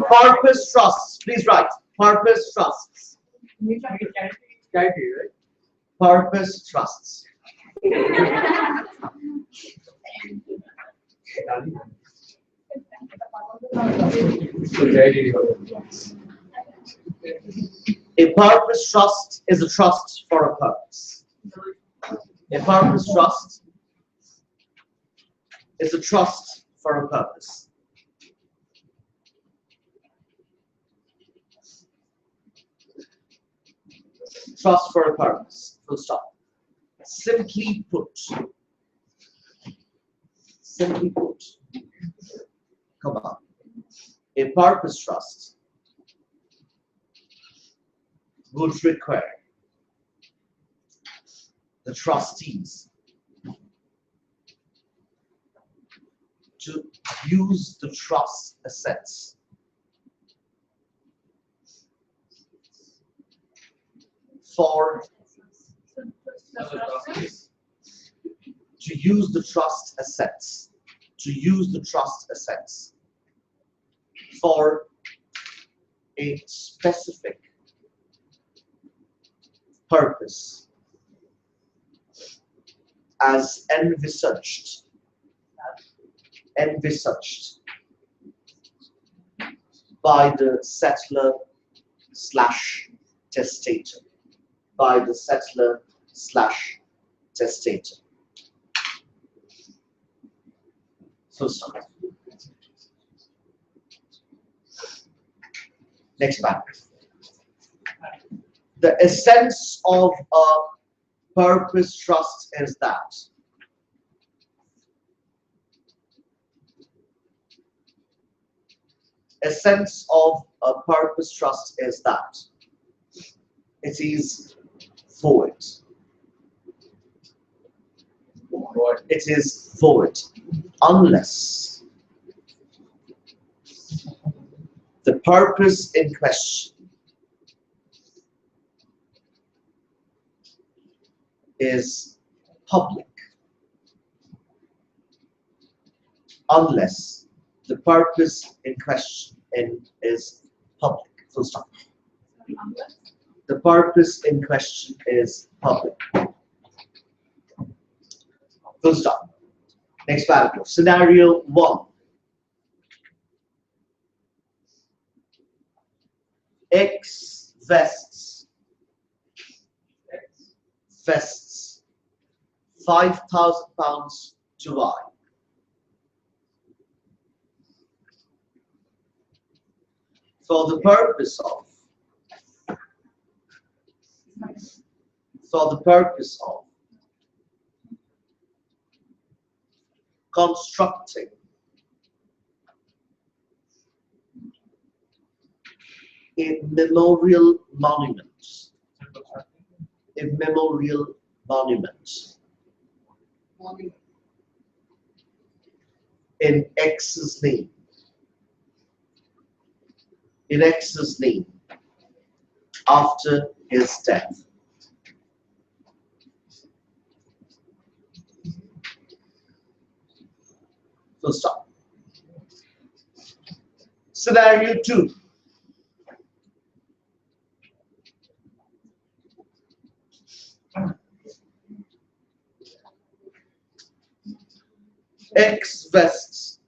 Purpose trusts. Please write. Purpose trusts. Purpose trusts. A purpose trust is a trust for a purpose. A purpose trust is a trust for a purpose. Trust for a purpose. Full stop. Simply put. Simply put. Come on. A purpose trust would require the trustees to use the trust assets for for a specific purpose as envisaged by the settler slash testator. testator. Full stop. Next paragraph. The essence of a purpose trust is that essence of a purpose trust is that it is void. It is void unless the purpose in question is public. Unless the purpose in question is public. Full stop. The purpose in question is public. Full stop. Next paragraph. Scenario 1. X vests £5,000 to Y. For the purpose of constructing a memorial monument. In X's name. After his death. Full stop. Scenario 2. X vests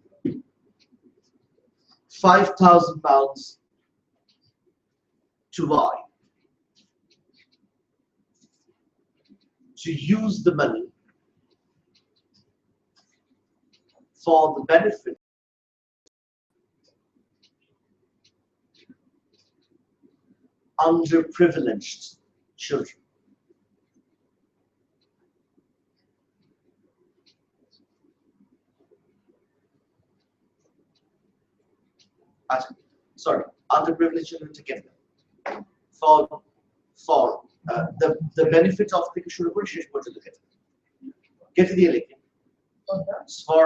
£5,000 to Y to use the money for the benefit underprivileged children. Sorry, underprivileged children together. For the benefit of the শুরু করে শেষ পর্যন্ত কেটে দিয়ে লিখে for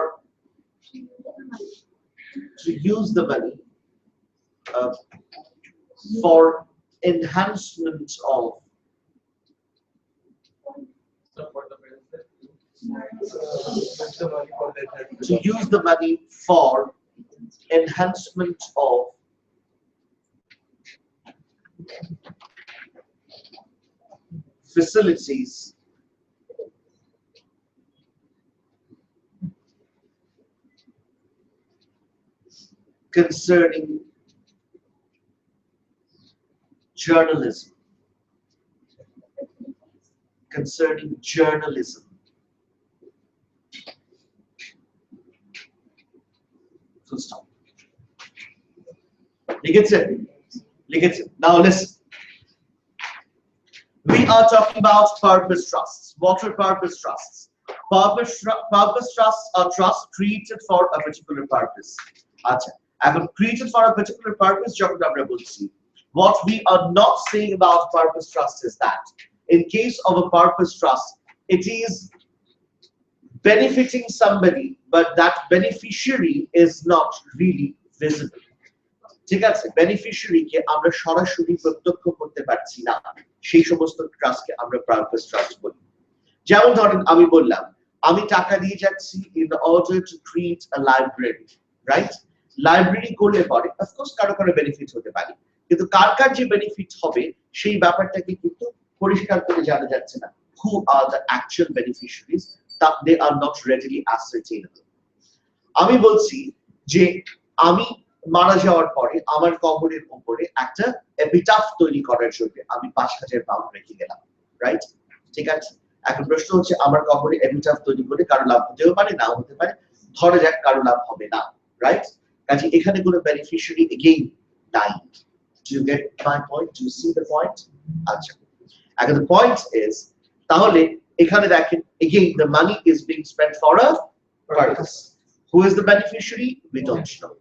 to use the money for enhancement of enhancement of facilities concerning journalism. Full stop. Now listen. We are talking about purpose trusts. What are purpose trusts? Purpose trusts are trusts created for a particular purpose. Created for a particular purpose, what we are not saying about purpose trust is that in case of a purpose trust, it is benefiting somebody, but that beneficiary is not really visible. ঠিক আছে, বেনিফিশিয়ারিকে আমরা সরাসরি প্রত্যক্ষ করতে পারছি না, সেই সমস্ত ট্রাস্টকে আমরা পারপাস ট্রাস্ট বলি। যেমন ধরেন আমি বললাম আমি টাকা দিয়ে যাচ্ছি in order to create a library, right? Library করলে পরে অফকোর্স কারো কারো বেনিফিট হতে পারে, কিন্তু কার কার যে বেনিফিট হবে সেই ব্যাপারটাকে কিন্তু পরিষ্কার করে জানা যাচ্ছে না। Who are the actual beneficiaries? That they are not readily ascertainable. আমি বলছি যে আমি মারা যাওয়ার পরে আমার কবরের উপরে একটা এপিটাফ তৈরি করার জন্য আমি ৫,০০০ পাউন্ড রেখে গেলাম, রাইট? ঠিক আছে, এখন প্রশ্ন হচ্ছে আমার কবরে এপিটাফ তৈরি করে কারো লাভ হতেও পারে নাও হতে পারে, ধরে যাক কারো লাভ হবে না, রাইট? কাজে এখানে কোনো বেনিফিশিয়ারি এগেইন নাই। Do you get my point? Do you see the point? আচ্ছা, এখন the point is তাহলে এখানে দেখেন again the money is being spent for a purpose. Who is the beneficiary? We don't know.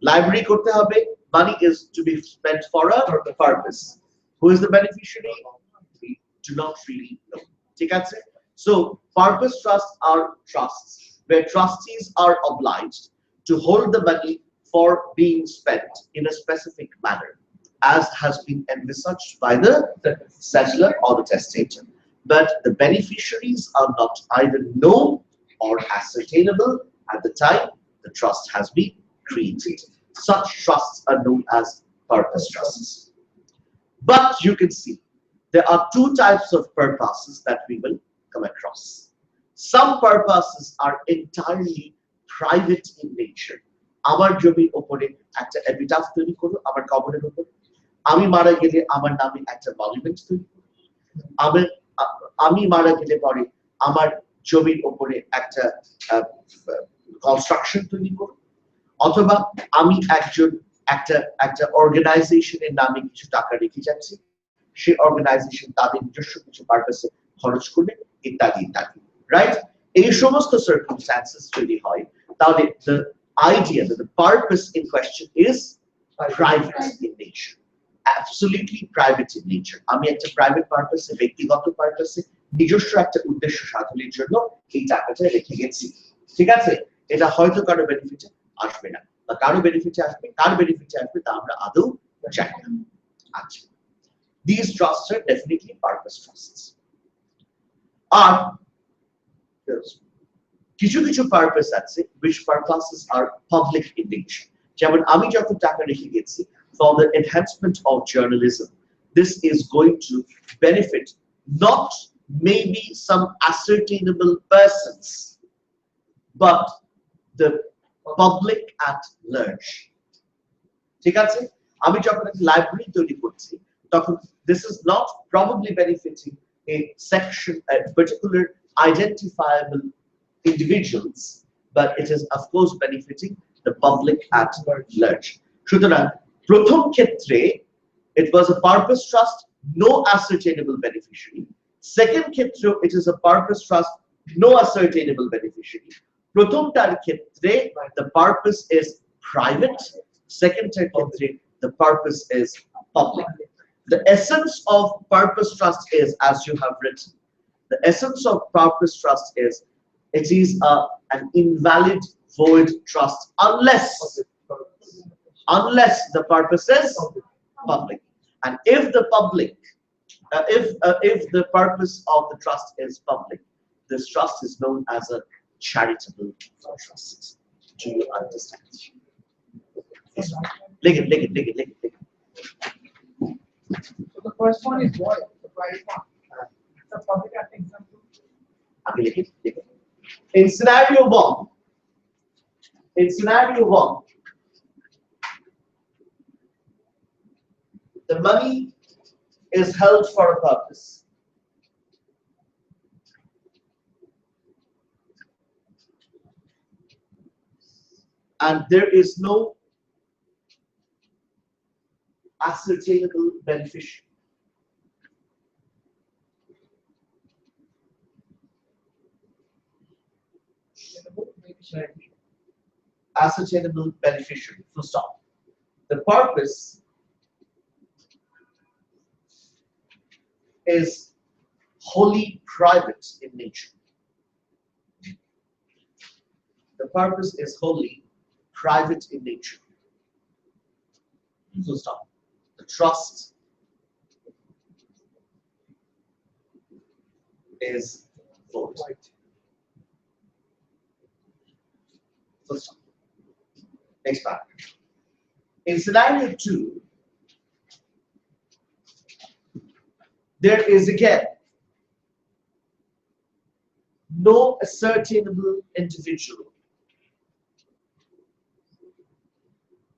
Library করতে হবে, money is to be spent for a purpose. Who is the beneficiary? We do not really know. ঠিক আছে? So purpose trusts are trusts where trustees are obliged to hold the money for being spent in a specific manner, as has been envisaged by the settlor or the testator. But the beneficiaries are not either known or ascertainable at the time the trust has been created. Such trusts are known as purpose trusts. But you can see there are two types of purposes that we will come across. Some purposes are entirely private in nature. আমার জমির উপরে একটা epitaph তৈরি করো, আমার কবরের উপর আমি মারা গেলে আমার নামে একটা মনুমেন্ট তৈরি করো, আমি মারা গেলে পরে আমার জমির উপরে একটা কনস্ট্রাকশন তৈরি করো, অথবা আমি একটা অর্গানাইজেশনের নামে কিছু টাকা রেখে যাচ্ছি, সেই অর্গানাইজেশন তাদের নিজস্ব কিছু পারপাসে খরচ করবে, ইত্যাদি ইত্যাদি, রাইট? এই সমস্ত সার্কামস্ট্যান্সেস যদি হয় তাহলে the idea that the purpose in question is private in nature, absolutely private in nature. আমি একটা প্রাইভেট পারপাসে, ব্যক্তিগত পারপাসে নিজস্ব একটা উদ্দেশ্য সাধনের জন্য এই টাকাটা রেখে গেছি, ঠিক আছে? এটা হয়তো কারো বেনিফিটে আসবে না, বা কারো বেনিফিটে আসবে, কার বেনিফিটে আসবে তা আমরা আদৌ জানি না। আচ্ছা, these trusts are definitely purpose trusts. আর কিছু কিছু পারপাস আছে which purposes are public in nature. যেমন আমি যখন টাকা রেখে গেছি for the enhancement of journalism, this is going to benefit not maybe some ascertainable persons but the public at large. ঠিক আছে? আমি যখন একটা লাইব্রেরি তৈরি করছি তখন this is not probably benefiting a section, a particular identifiable individuals, but it is of course benefiting the public at large. সুতরাং প্রথম ক্ষেত্রে it was a purpose trust, no ascertainable beneficiary. Second ক্ষেত্রে it is a purpose trust, no ascertainable beneficiary. প্রথমটার ক্ষেত্রে the purpose is private, secondটার ক্ষেত্রে the purpose is public. The essence of purpose trust is, as you have written, the essence of purpose trust is it is an invalid void trust unless the purpose is public. And if the public if the purpose of the trust is public, this trust is known as a charitable trust. Do you understand? Lick it. So the first one is what? The private one. The public act example. Lick it. In scenario one, the money is held for a purpose. And there is no ascertainable beneficiary. Ascertainable beneficiary. Full stop. The purpose is wholly private in nature. The purpose is wholly private in nature. Full stop. The trust is void. Full stop. Next paragraph. In scenario 2, there is again no ascertainable individual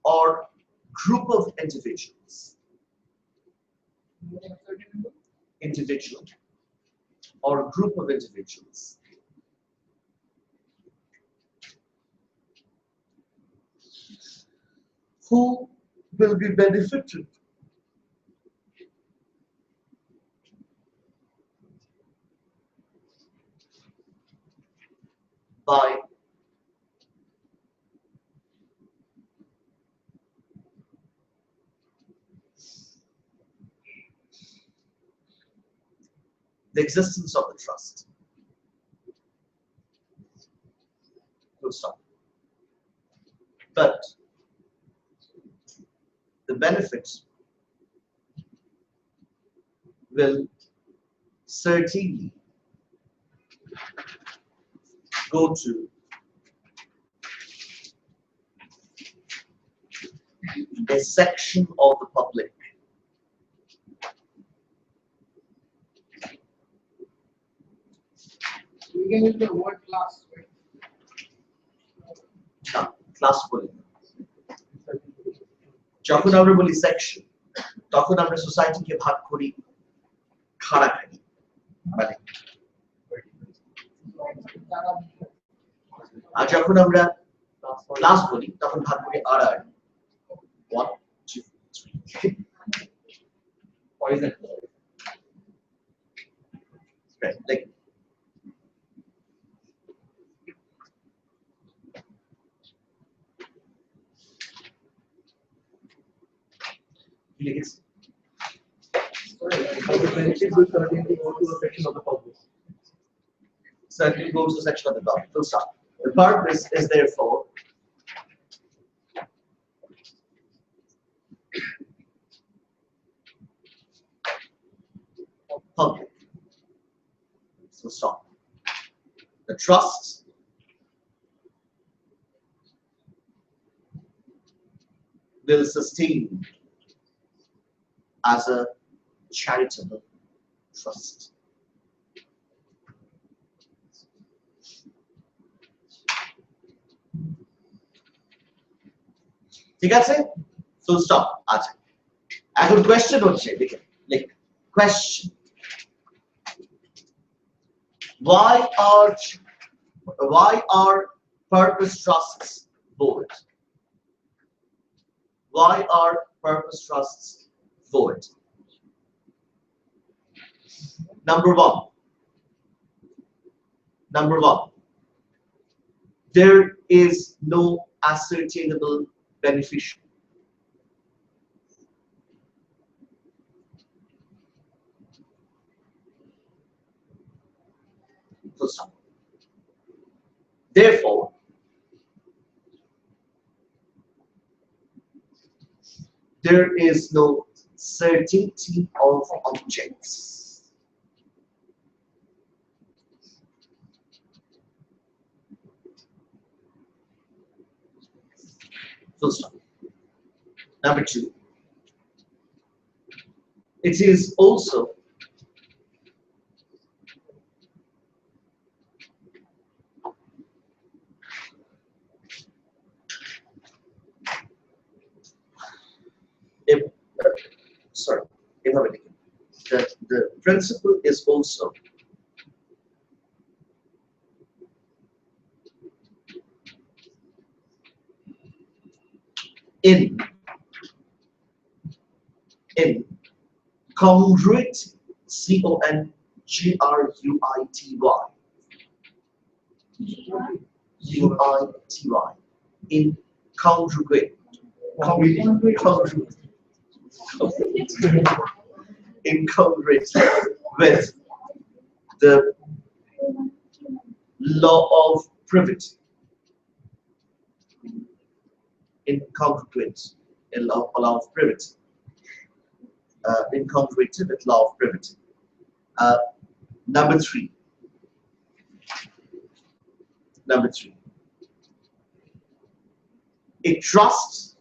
or group of individuals or group of individuals who will be benefited by the existence of the trust. Full stop. But the benefits will certainly go to a section of the public We can use the word class, right? Class বলি না। যখন আমরা বলি section তখন আমরা সোসাইটিকে ভাগ করি খাড়াখাড়ি মানে আর যখন আমরা ক্লাস বলি তখন ভাগ করি আড়াআড়ি 1 2 3 or is it right like Please. The benefit will certainly go to a section of the public. Certainly goes to the section of the public. Full stop. The purpose is therefore public. Full stop. The trust will sustain as a charitable trust. ঠিক আছে? Full stop. আচ্ছা। এখন question হচ্ছে দেখেন, like question. Why are purpose trusts void? Why are purpose trusts void? Number one, there is no ascertainable beneficiary. Full stop. Therefore, there is no certainty of objects. Full stop. Number two, it is also the principle is also in congruity, C-O-N-G-R-U-I-T-Y, incongruent, incongruent with the law of privity. Incongruent in law of privity. Incongruent with law of privity. Number three. A trust,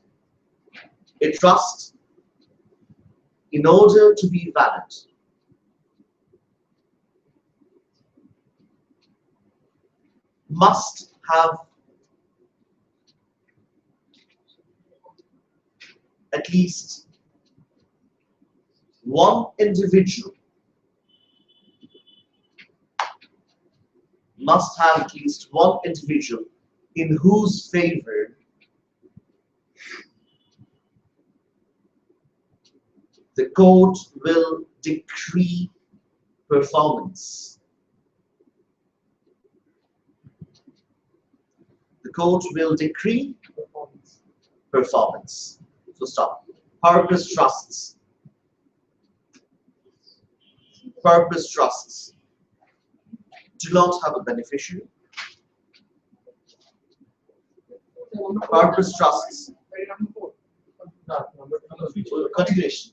in order to be valid, must have at least one individual must have at least one individual in whose favor the court will decree performance. The court will decree performance. So stop. Purpose trusts. Purpose trusts do not have a beneficiary. Purpose trusts. Continuation.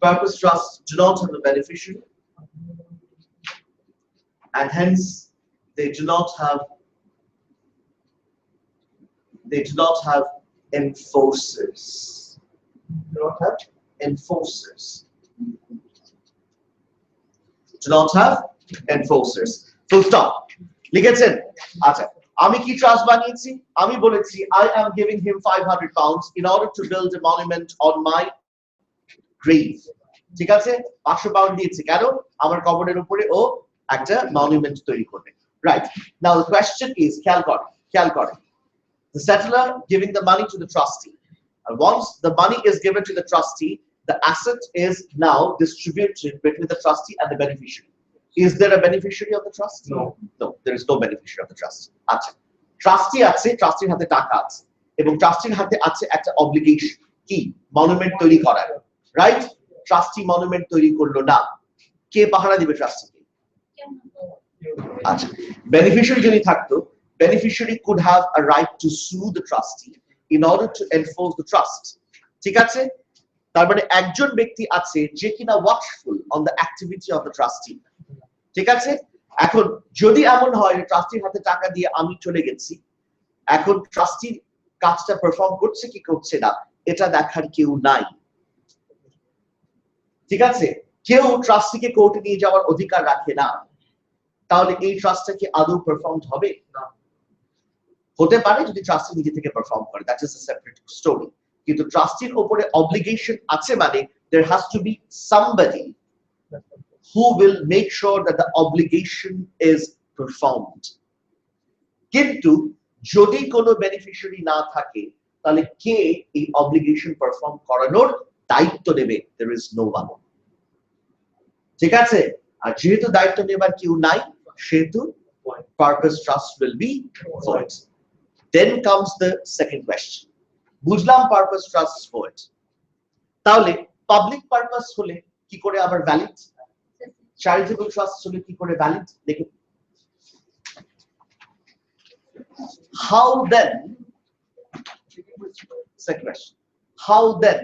Purpose trusts do not have a beneficiary, and hence they do not have enforcers. Do not have Enforcers. Do not have enforcers. Full stop. লিখেছেন? আচ্ছা, আমি কি trust বানিয়েছি? আমি বলেছি I am giving him 500 pounds in order to build a monument on my grave. ঠিক আছে? 500 pound দিয়েছি কেন? আমার কবরের উপরে ও একটা মনুমেন্ট তৈরি করবে। Right. Now the question is খেয়াল করেন। The settler giving the money to the trustee. And once the money is given to the trustee, the asset is now distributed between the trustee and the beneficiary. Is there a beneficiary of the trust? No, there is no beneficiary of the trust. আচ্ছা, trustee আছে, ট্রাস্টির হাতে টাকা আছে এবং ট্রাস্টির হাতে আছে একটা obligation কি মনুমেন্ট তৈরি করার, রাইট? ট্রাস্টি মনুমেন্ট তৈরি করলো না, কে পাহারা দিবে ট্রাস্টিকে? আচ্ছা, বেনিফিশিয়ারি যদি থাকতো, beneficiary could have a right to sue the trustee in order to enforce the trust. ঠিক আছে? তার মানে একজন ব্যক্তি আছে যে কিনা watchful on the activity of the trustee. ঠিক আছে? এখন যদি এমন হয় ট্রাস্টির হাতে টাকা দিয়ে আমি চলে গেছি, এখন ট্রাস্টি কাজটা পারফর্ম করছে কি করছে না এটা দেখার কেউ নাই। ঠিক আছে? কেউ ট্রাস্টিকে কোর্টে নিয়ে যাওয়ার অধিকার রাখে না। তাহলে এই ট্রাস্টটা কি আদৌ পারফর্ম হবে? না। হতে পারে যদি ট্রাস্টি নিজে থেকে পারফর্ম করে, that is a separate story. কিন্তু ট্রাস্টির উপরে অব্লিগেশন আছে মানে there has to be somebody who will make sure that the obligation is performed. কিন্তু যদি কোনো বেনিফিশিয়ারি না থাকে তাহলে কে এই অব্লিগেশন পারফর্ম করানোর দায়িত্ব নেবে? there is no one. ঠিক আছে? আর যেহেতু দায়িত্ব নেবার কেউ নাই সেহেতু purpose trust will be void. Then comes the second question. বুঝলাম purpose trust void. তাহলে পাবলিক পারপাস হলে কি করে আবার ভ্যালিড? charitable trust হলে কি করে ভ্যালিড? দেখুন, how then, second question, how then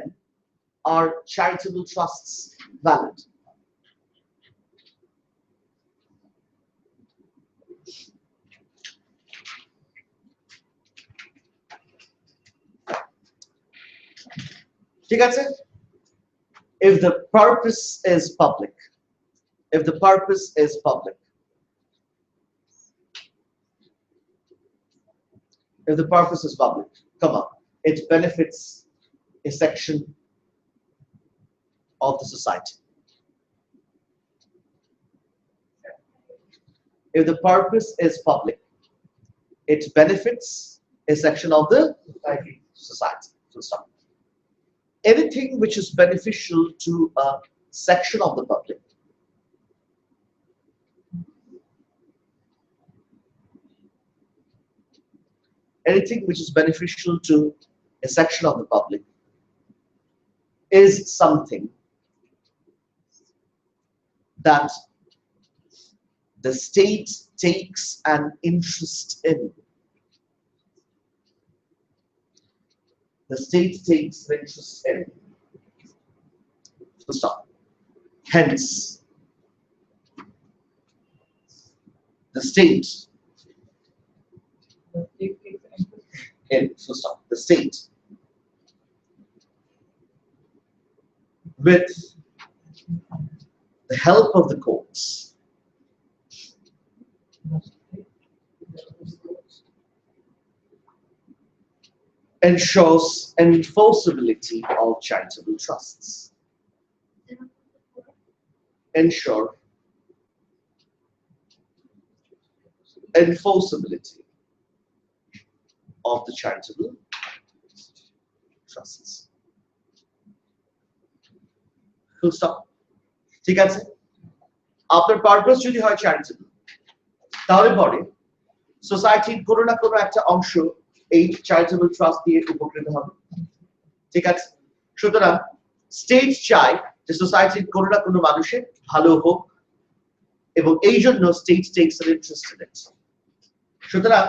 are charitable trusts valid? ঠিক আছে? If the purpose is public, if the purpose is public, if the purpose is public, come on, it benefits a section of the society. If the purpose is public, it benefits a section of the society. So stop. Anything which is beneficial to a section of the public is something that the state takes an interest in. The state takes an interest in. So stop. Hence, the state the state with the help of the courts ensures enforceability of charitable trusts. Ensure enforceability of the charitable trusts. Full stop. ঠিক আছে, আপনার purpose যদি হয় charitable, তাহলে পরে সোসাইটির কোনো না কোনো একটা অংশ এই চ্যারিটেবল ট্রাস্ট দিয়ে উপকৃত হবে। ঠিক আছে, সুতরাং স্টেট চায় যে সোসাইটির কোনো না কোনো মানুষের ভালো হোক, এবং এই জন্য state tax an interest in it. সুতরাং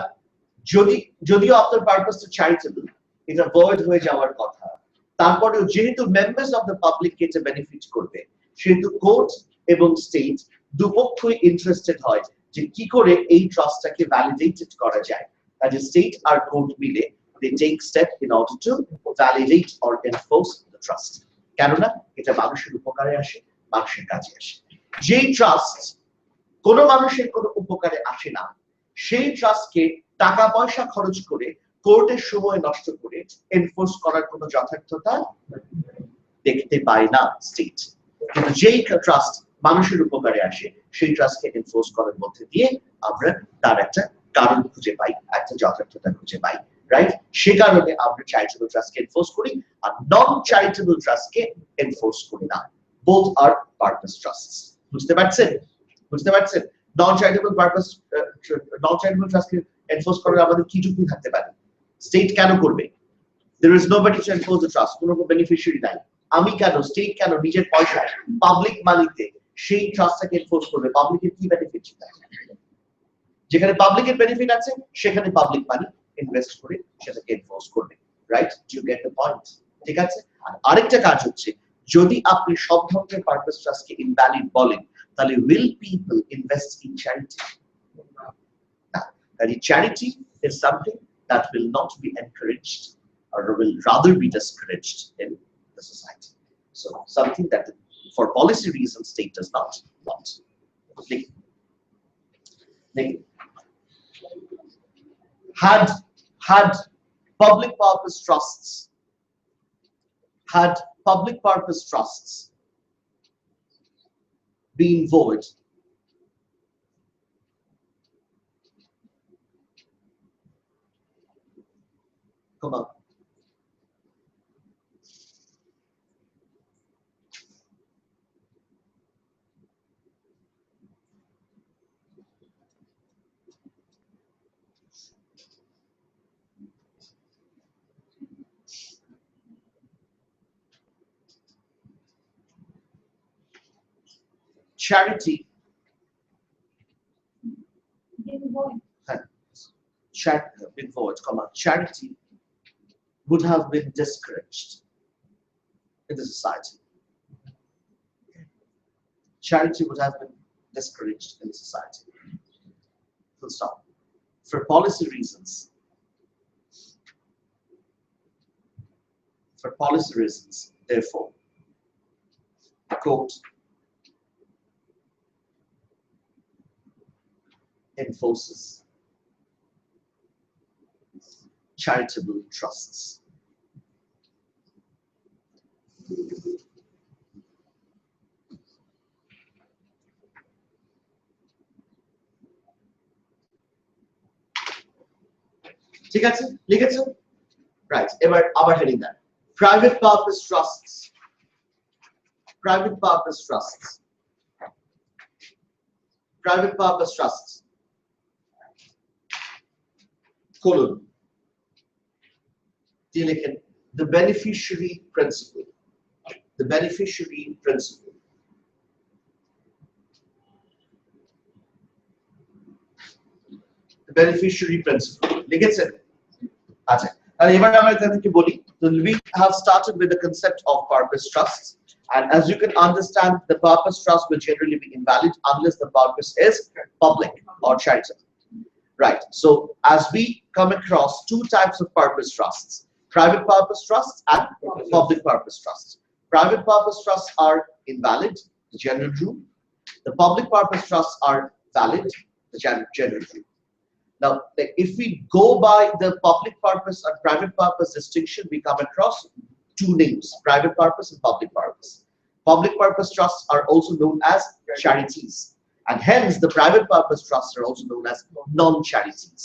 যদিও আপনার পারপাসটা চ্যারিটেবল, এটা ভয়েড হয়ে যাওয়ার কথা, তারপরেও যেহেতু মেম্বার্স অফ দ্য পাবলিক এটা বেনিফিট করবে, সেহেতু কোর্ট এবং স্টেট দুপক্ষই ইন্টারেস্টেড হয় যে কি করে এই ট্রাস্টটাকে ভ্যালিডেটেড করা যায়। কাজে স্টেট আর কোর্ট মিলে they take step in order to validate or enforce the trust, কেননা এটা মানুষের উপকারে আসে, মানুষের কাজে আসে। যেই ট্রাস্ট কোনো মানুষের কোনো উপকারে আসে না, সেই ট্রাস্টকে টাকা পয়সা খরচ করে কোর্টের সময় নষ্ট করে এনফোর্স করার কোনো যথার্থতা দেখতে পায় না স্টেট। কিন্তু যেই ট্রাস্ট মানুষের উপকারে আসে, সেই ট্রাস্টকে এনফোর্স করার মধ্যে দিয়ে আমরা তার একটা কারণ খুঁজে পাই, একটা যথার্থতা খুঁজে পাই, রাইট? সে কারণে আমরা চ্যারিটেবল ট্রাস্টকে এনফোর্স করি আর নন চ্যারিটেবল ট্রাস্টকে এনফোর্স করি না। বোথ আর পারপাস ট্রাস্টস। বুঝতে পারছেন? বুঝতে পারছেন? নন চ্যারিটেবল ট্রাস্টকে এনফোর্স করার আমাদের কি যুক্তি থাকতে পারে? স্টেট কেন করবে? There is nobody to enforce the trust, কোনো বেনিফিশিয়ারি নাই। আমি কেন, স্টেট কেন নিজের পয়সায় পাবলিক মানিতে সেই ট্রাস্টটাকে এনফোর্স করবে? পাবলিকের কি বেনিফিট? যেখানে পাবলিকের বেনিফিট আছে সেখানে পাবলিক মানি ইনভেস্ট করে সেটাকে এনফোর্স করবে, right? You get the point. ঠিক আছে, আর আরেকটা কাজ হচ্ছে, যদি আপনি সব ধরনের পারপাস ট্রাস্টকে ইনভ্যালিড বলেন, তাহলে will people invest in charity? না, কারণ charity is something that will not be encouraged or will rather be discouraged in the society. So something that for policy reasons state does not want. Had public purpose trusts been void, come on. Charity, charity would have been discouraged in the society. Charity would have been discouraged in the society. Full stop. For policy reasons, therefore, the court enforces charitable trusts. ঠিক আছে, লিখেছো? Right, এবার আবার heading দেন। Private purpose trusts, colon, দিয়ে লিখেন the beneficiary principle, the beneficiary principle লিখেছেন? আচ্ছা, তাহলে এবার আমরা এখান থেকে বলি, we have started with the concept of purpose trusts, and as you can understand, the purpose trust will generally be invalid unless the purpose is public or charitable. Right, so as we come across two types of purpose trusts, private purpose trusts and public purpose trusts. Private purpose trusts are invalid, the general rule. The public purpose trusts are valid, the general rule. Now, if we go by the public purpose and private purpose distinction, we come across two names, private purpose and public purpose. Public purpose trusts are also known as charities, and hence the private purpose trusts are also known as non-charities.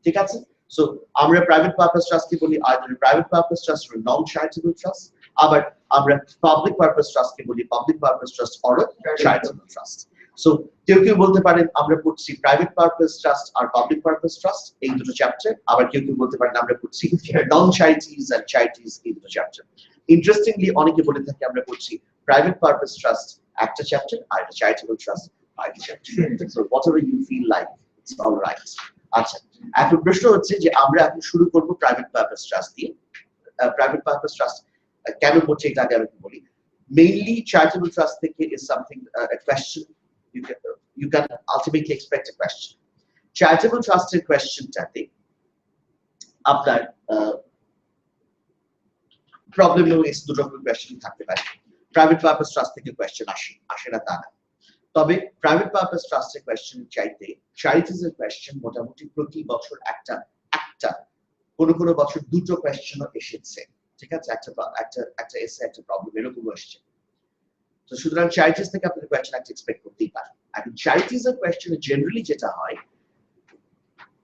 ঠিক আছে? So আমরা private purpose trust কে বলি either a private purpose trust or a non-charitable trust, আবার আমরা public purpose trust কে বলি public purpose trust or a charitable trust. So কেউ কেউ বলতে পারেন আমরা পড়ছি private purpose trust আর public purpose trust এই দুটো চ্যাপ্টার, আবার কেউ কেউ বলতে পারেন আমরা পড়ছি non-charities and charities এই দুটো চ্যাপ্টার। ইন্টারেস্টিংলি অনেকে বলে থাকে আমরা পড়ছি private purpose trust একটা চ্যাপ্টার আর একটা charitable trust আরেকটা chapter. So whatever you feel like, it's all right. আচ্ছা, এখন প্রশ্ন হচ্ছে যে আমরা এখন শুরু করব প্রাইভেট পারপাস ট্রাস্ট দিয়ে। প্রাইভেট পারপাস ট্রাস্ট কেন হচ্ছে এটা আগে আমি বলি। মেইনলি চ্যারিটেবল ট্রাস্ট থেকে is something a question you can ultimately expect a question. Charitable ট্রাস্টের কোয়েশ্চেনটাতে আপনার প্রবলেম is দুটো রকমের কোয়েশ্চেন থাকতে পারে। প্রাইভেট পারপাস ট্রাস্ট থেকে কোয়েশ্চেন আসে না তা না। তবে প্রাইভেট পারপাস ট্রাস্টের কোয়েশ্চেন চাইতে চ্যারিটিজ এর কোয়েশ্চেন মোটামুটি প্রতি বছর একটা কোন বছর দুটো কোয়েশ্চেনও এসেছে। ঠিক আছে? একটা এসে একটা প্রবলেম এরকম আসছে। তো সুতরাং চ্যারিটিজ থেকে আপনি কোয়েশ্চেন একটা এক্সপেক্ট করতেই পারেন। এখন চ্যারিটিজ এর কোয়েশ্চেনে জেনারেলি যেটা হয়,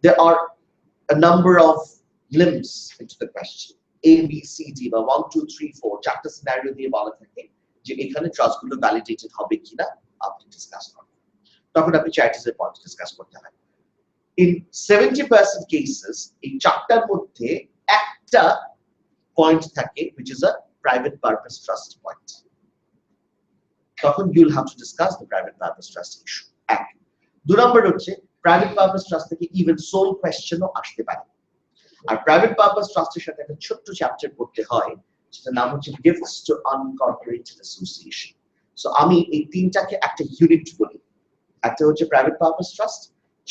there are a number of limbs into the question, A, B, C, D বা 1, 2, 3, 4 চারটা সিনারিও দিয়ে বলা থাকে যে এখানে ট্রাস্টগুলো ভ্যালিডেটেড হবে কিনা আপনি ডিসকাস করবেন। তখন আপনি চ্যারিটিজ এর পয়েন্ট ডিসকাস করতে হয়। In 70% cases এই চারটার মধ্যে একটা পয়েন্ট থাকে which is a private purpose trust point. তখন you'll have to discuss the private purpose trust issue. এক। দুই নম্বর হচ্ছে private purpose trust থেকে even sole questionও আসতে পারে। আর private purpose trust এর সাথে একটা ছোট্ট চ্যাপ্টার পড়তে হয় যেটার নাম হচ্ছে gifts to unincorporated association. So আমি এই তিনটাকে একটা ইউনিট বলি। একটা হচ্ছে প্রাইভেট পারপাস ট্রাস্ট,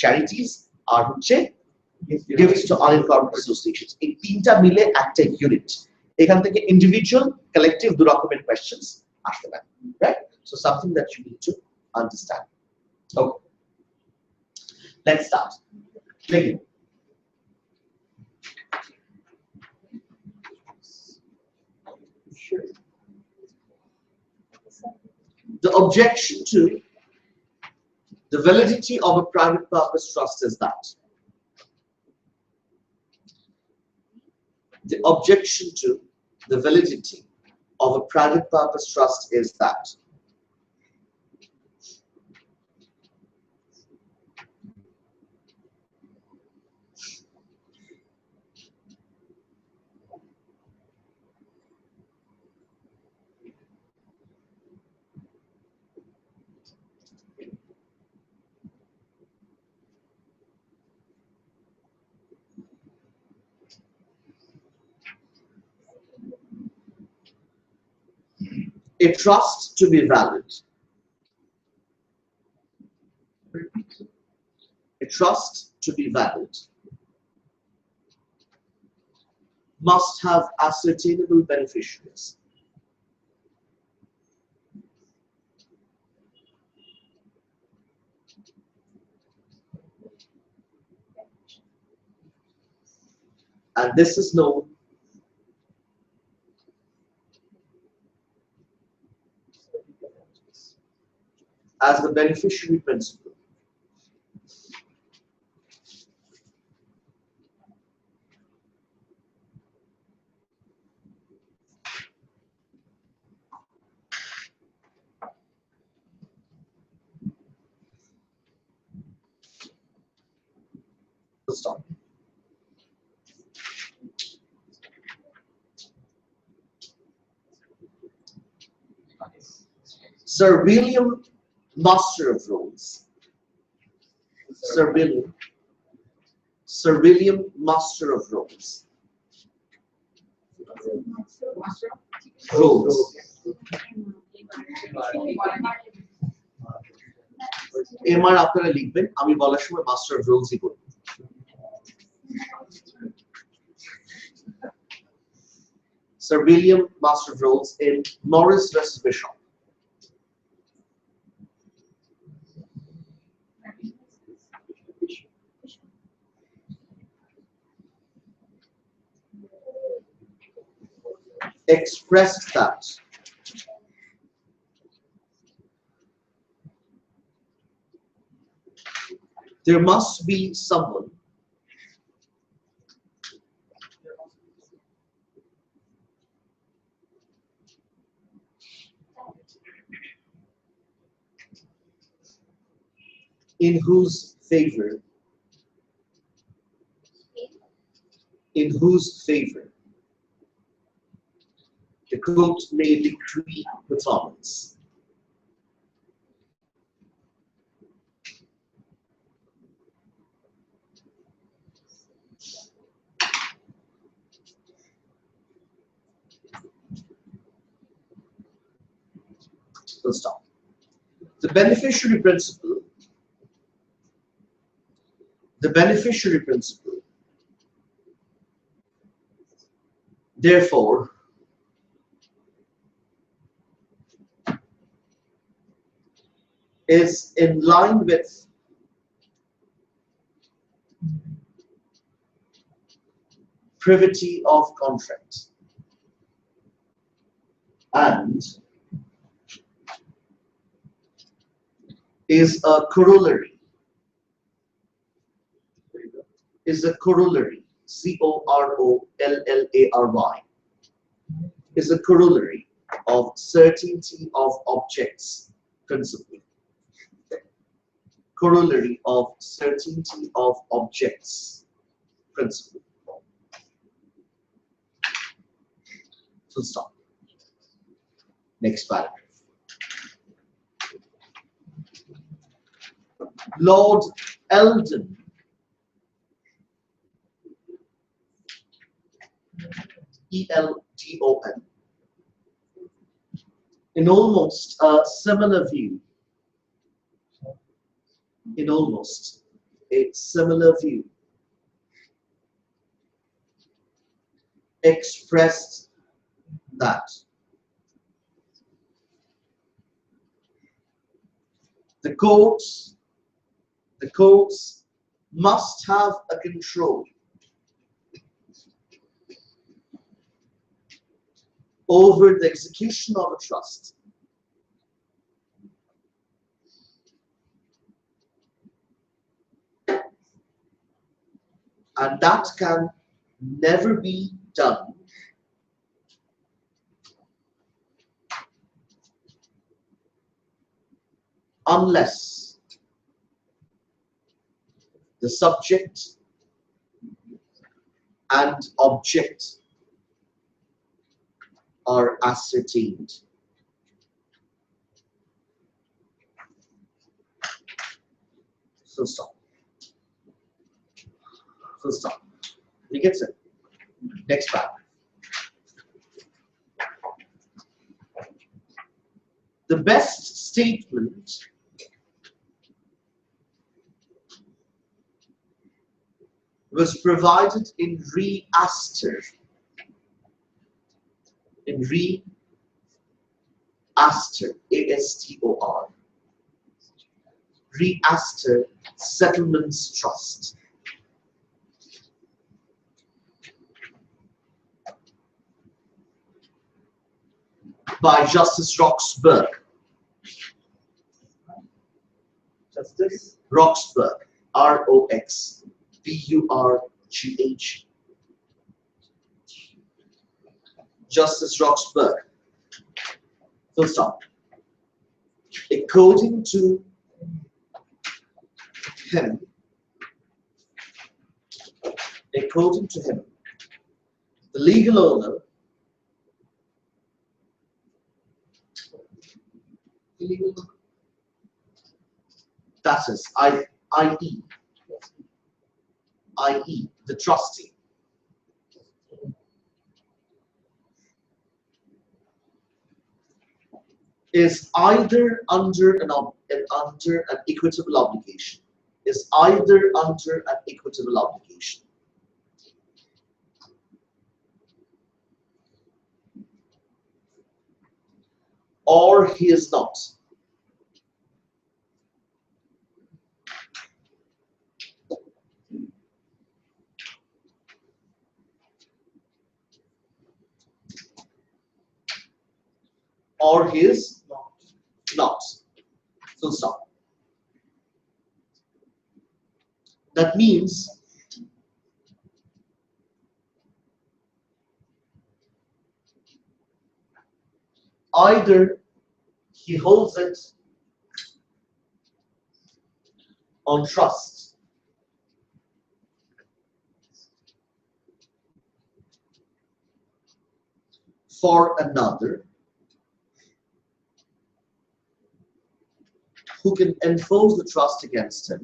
চ্যারিটিজ আর হচ্ছে গিফটস টু আনইনকর্পোরেটেড অ্যাসোসিয়েশনস। এই তিনটা মিলে একটা ইউনিট। এখান থেকে ইন্ডিভিজুয়াল, কালেক্টিভ দুই রকমের কোশ্চেনস আসতে পারে, right? So something that you need to understand. Okay, let's start. দেখুন, the objection to the validity of a private purpose trust is that the objection to the validity of a private purpose trust is that a trust to be valid, a trust to be valid must have ascertainable beneficiaries. And this is known as the beneficiary principle. Stop. Sir William, Master of Rolls. Sir William, Master of Rolls. Rolls. MR আপনারা লিখবেন, আমি বলার সময় master of রোলসই করব। Sir William, Master of Rolls in Morris vs. Bishop. Expressed that There must be someone in whose favor the court may decree performance. Full stop. The beneficiary principle, therefore, is in line with privity of contract and is a corollary, C-O-R-O-L-L-A-R-Y, is a corollary of certainty of objects principle. Corollary of certainty of objects principle. Full stop. Next paragraph. Lord Eldon E-L-D-O-N, in almost a similar view, expressed that the courts must have a control over the execution of a trust and that can never be done unless the subject and object are ascertained. Full stop. Full stop. He gets it. Next paragraph. The best statement was provided in Re Astor. In Re Astor, A-S-T-O-R. Re Astor Settlements Trust. By Justice Roxburgh. Justice Roxburgh, R-O-X-B-U-R-G-H. Justice Roxburgh. Full stop. According to him, the legal owner that is, i.e., the trustee, is either under an equitable obligation, or he is not. Or he is not. Full stop. That means either he holds it on trust for another who can enforce the trust against him,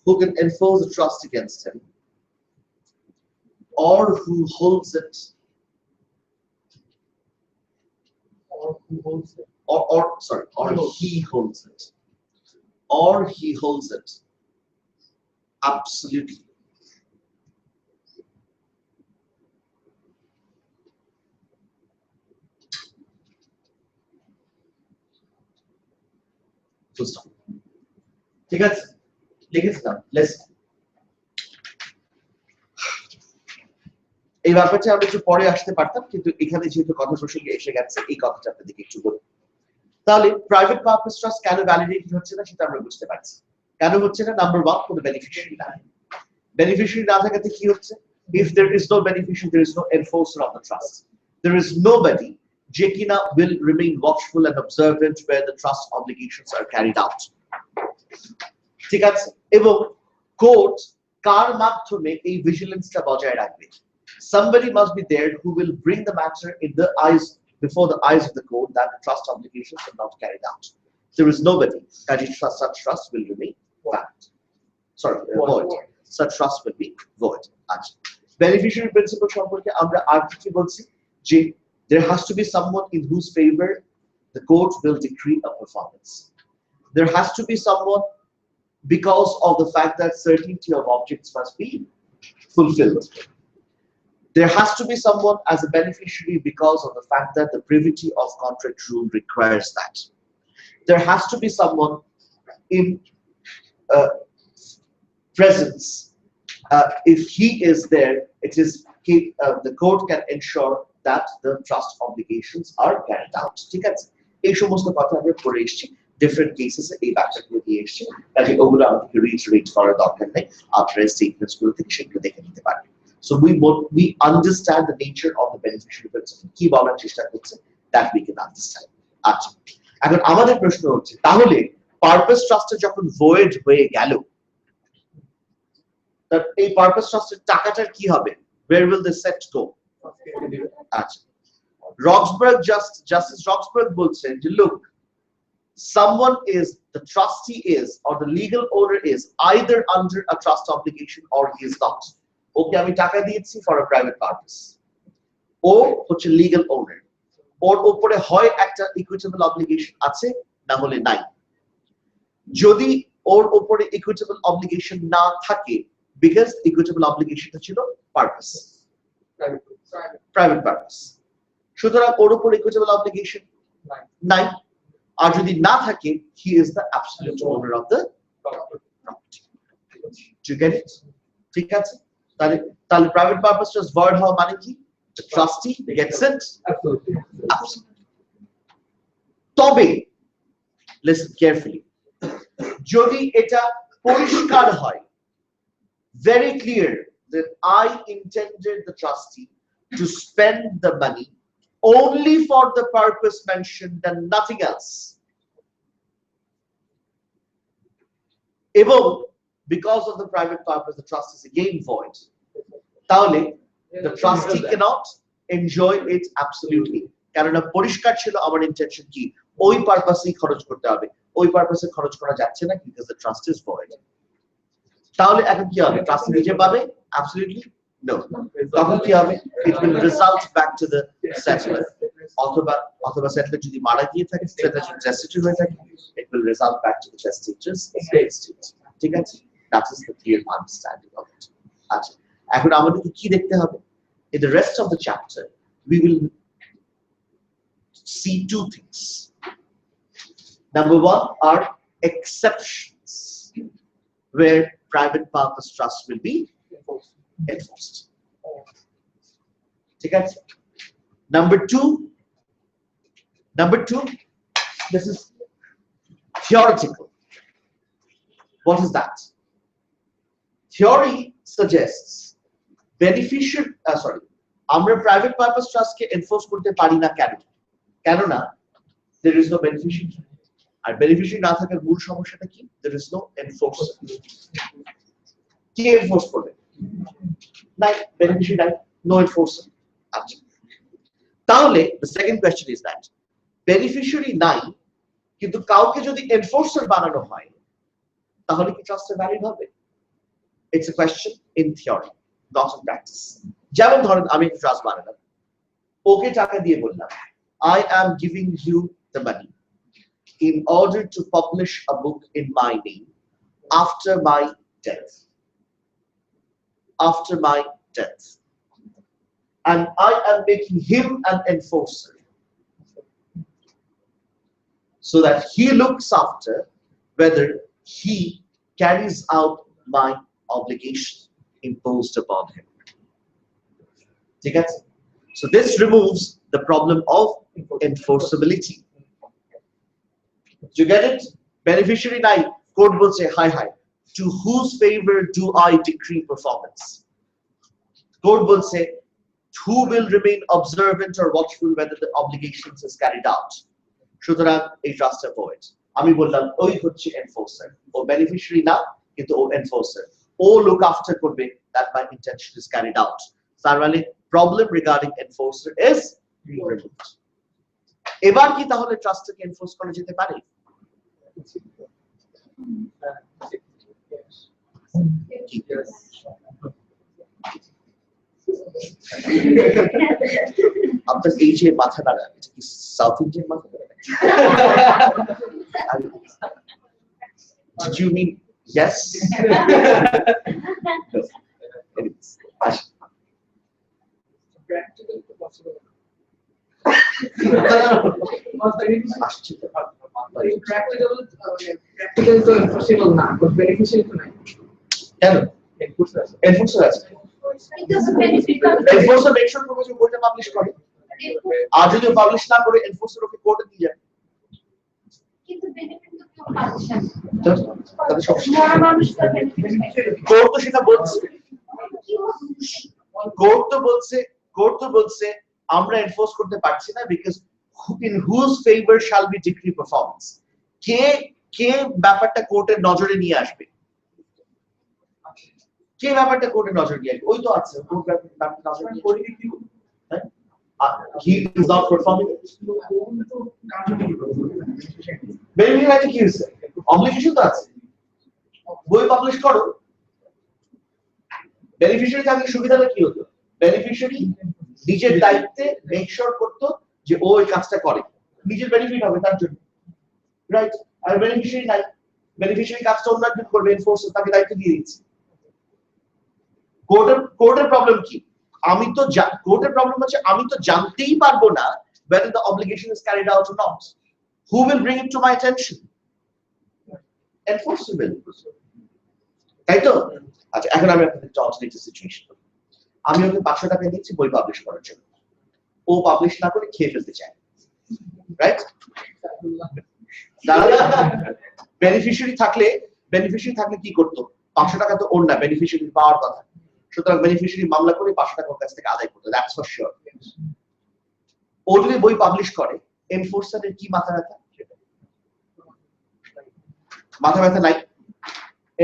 who can enforce the trust against him, or who holds it, Or who holds it. or he holds it, or he holds it absolutely. Full stop. ঠিক আছে, লিখেছিলাম lesson. এই ব্যাপারটা আমরা একটু পরে আসতে পারতাম, কিন্তু এখানে যেহেতু কথা প্রসঙ্গে এসে গেছে এই কথাটা আপনাদেরকে একটু বলি। তাহলে প্রাইভেট পারপাস ট্রাস্ট কেন ভ্যালিডেটেড হচ্ছে না সেটা আমরা বুঝতে পারছি। কেন হচ্ছে না? নাম্বার 1, কোনো বেনিফিশিয়ারি নাই। বেনিফিশিয়ারি না থাকাতে কি হচ্ছে? If there is no beneficiary, there is no enforcer of the trust. There is nobody যে কিনা will remain watchful and observant where the trust obligations are carried out. ঠিক আছে, এবং কোর্ট কার মাধ্যমে এই ভিজিলেন্সটা বজায় রাখবে? Somebody must be there who will bring the matter in the eyes, before the eyes of the court, that the trust obligations are not carried out. There is nobody that such trust will remain valid. Void. Such trust will be void. Beneficiary principle সম্পর্কে আমরা আর কি বলছি? যে there has to be someone in whose favor the court will decree a performance. There has to be someone because of the fact that certainty of objects must be fulfilled. There has to be someone as a beneficiary because of the fact that the privity of contract rule requires that. There has to be someone in presence. If he is there, it is the court can ensure that the trust obligations are carried out. ঠিক আছে, এই সমস্ত কথা আমরা পড়ে এসেছি different cases এই ব্যাপারগুলো দিয়ে এসেছি, কাজে ওগুলো আমাদেরকে রিটারেট করার দরকার নেই। আপনারা স্টেটমেন্টস গুলো থেকে সেগুলো দেখে নিতে পারবেন। So we understand the nature of the beneficiary principle, কি বলার চেষ্টা করছে, that we can understand. আচ্ছা, এখন আমাদের প্রশ্ন হচ্ছে তাহলে পারপাস ট্রাস্টে যখন void হয়ে গেল, তার এই পারপাস ট্রাস্টের টাকাটার কি হবে? Where will the set go? আচ্ছা, Justice Roxburgh বলছেন যে look, someone is, the trustee is, or the legal owner is either under a trust obligation or he is not. ওকে আমি টাকা দিয়েছি for a private purpose, ও হচ্ছে legal owner, ওর উপরে হয় একটা equitable obligation আছে, না হলে নাই। যদি ওর উপরে equitable obligation না থাকে, because equitable obligationটা ছিল purpose, private purpose, সুতরাং ওর উপরে equitable obligation নাই। আর যদি না থাকে, he is the absolute owner of the property. Do you get it? ঠিক আছে, তাহলে private purpose just void হওয়া মানে কি? The trustee gets it. Absolutely. তবে listen carefully, যদি এটা পরিষ্কার হয়, very clear that I intended the trustee to spend the money only for the purpose mentioned and nothing else, এবং because of the private purpose the trust is again void, তাহলে the trustee cannot enjoy it absolutely, কারণ পরিষ্কার ছিল আমার intention কি, ওই পারপাসেই খরচ করতে হবে, ওই পারপাসে খরচ করা যাচ্ছে না because the trust is void। তাহলে এখন কি হবে? ট্রাস্টি নিজে পাবে? absolutely no। তখন কি হবে? it will result back to the settler, অথবা settler যদি মারা গিয়ে থাকে, settler যদি destitute হয়ে থাকে, it will result back to the testator's estate। ঠিক আছে, that is the clear understanding of it। আচ্ছা, এখন আমাদেরকে কি দেখতে হবে? In the rest of the chapter we will see two things. Number 1 are exceptions where private purpose trust will be enforced. ঠিক আছে? Number two, this is theoretical. What is that? Theory suggests আমরা private purpose ট্রাস্টকে enforce করতে পারি না কেন? কেননা there is no beneficiary. আর বেনিফিশিয়ারি না থাকার মূল সমস্যাটা কি? there is no enforcer. কি এনফোর্স করবে? নাই, বেনিফিশিয়ারি নাই, no enforcer. আচ্ছা, তাহলে the second question is that beneficiary নাই কিন্তু কাউকে যদি এনফোর্সার বানানো হয় তাহলে কি ট্রাস্টে ভ্যালিড হবে? It's a question in theory, not in practice. যেমন ধরেন আমি একটা ট্রাস্ট বানালাম, ওকে টাকা দিয়ে বললাম I am giving you the money in order to publish a book in my name after my death. After my death. And I am making him an enforcer so that he looks after whether he carries out my obligation imposed upon him. So this removes the problem of enforceability. Do you get it? Beneficiary nai, court will say, hi, to whose favor do I decree performance? Court will say, who will remain observant or watchful whether the obligations is carried out? সুতরাং এই ট্রাস্টের poet আমি বললাম ওই হচ্ছে এনফোর্সার, ও beneficiary না কিন্তু ও এনফোর্সার, ও look after করবে that my intention is carried out. তার মানে problem regarding enforcer is removed. এবার কি তাহলে ট্রাস্টকে এনফোর্স করা যেতে পারে? আপনার এই যে মাথা নাড়া, এটা কি সাউথ ইন্ডিয়ান মাথা নাড়া? Did you mean yes? Practical to possible. Practical to possible না, but beneficial to নাই। কেন? এনফোর্সার আছে। এনফোর্সার মেক শিওর করবে যে বইটা পাবলিশ করে। আর যদি পাবলিশ না করে এনফোর্সার ওকে কোর্টে দিয়ে যায়। কিন্তু বেনিফিট তো কেউ পাচ্ছে না। তাহলে সব মরা মানুষ তো বেনিফিট পায়। কোর্ট তো সেটা বলছে। কোর্ট তো বলছে আমরা এনফোর্স করতে পারছি না because in whose favor shall we decree performance? কে ব্যাপারটা কোর্টের নজরে নিয়ে আসবে? কে ব্যাপারটা কোর্টের নজরে নিয়ে আসবে? ওই তো আছে কোর্ট ব্যাপারটা নজরে নিয়ে আসবে। He is not performing. Benefit আছে কি হইছে? অবলিগেশন তো আছে, বই পাবলিশ করো। বেনিফিশিয়ারি থাকলে সুবিধাটা কি হতো? বেনিফিশিয়ারি নিজের দায়িত্বে মেক শিওর করতো যে ও এই কাজটা করে, নিজের বেনিফিট হবে তার জন্য, রাইট? আর বেনিফিশিয়ারি নাই, বেনিফিশিয়ারি কাজটা অন্য একজন করবে, এনফোর্সার তাকে দায়িত্ব দিয়ে দিচ্ছে। কোর্টের প্রবলেম কি? কোর্টের প্রবলেম হচ্ছে আমি তো জানতেই পারবো না whether the obligation is carried out or not. Who will bring it to my attention? Enforcer will. তাই তো? আচ্ছা, এখন আমি আপনাদের একটা অল্টারনেটিভ সিচুয়েশন বলি। আমি ওকে 500 টাকা দিচ্ছি বই পাবলিশ করার জন্য, ও পাবলিশ না করে খেয়ে ফেলতে চায়, রাইট? বেনিফিশিয়ারি থাকলে কি করতো? 500 টাকা তো ওর না, বেনিফিশিয়ারি পাওয়ার কথা। সুতরাং বেনিফিশিয়ারি মামলা করে 500 টাকা ওর কাছ থেকে আদায় করতো, দ্যাটস ফর শিওর। ও যদি বই পাবলিশ করে, এনফোর্সারের কি মাথা ব্যথা? মাথা ব্যথা নাই।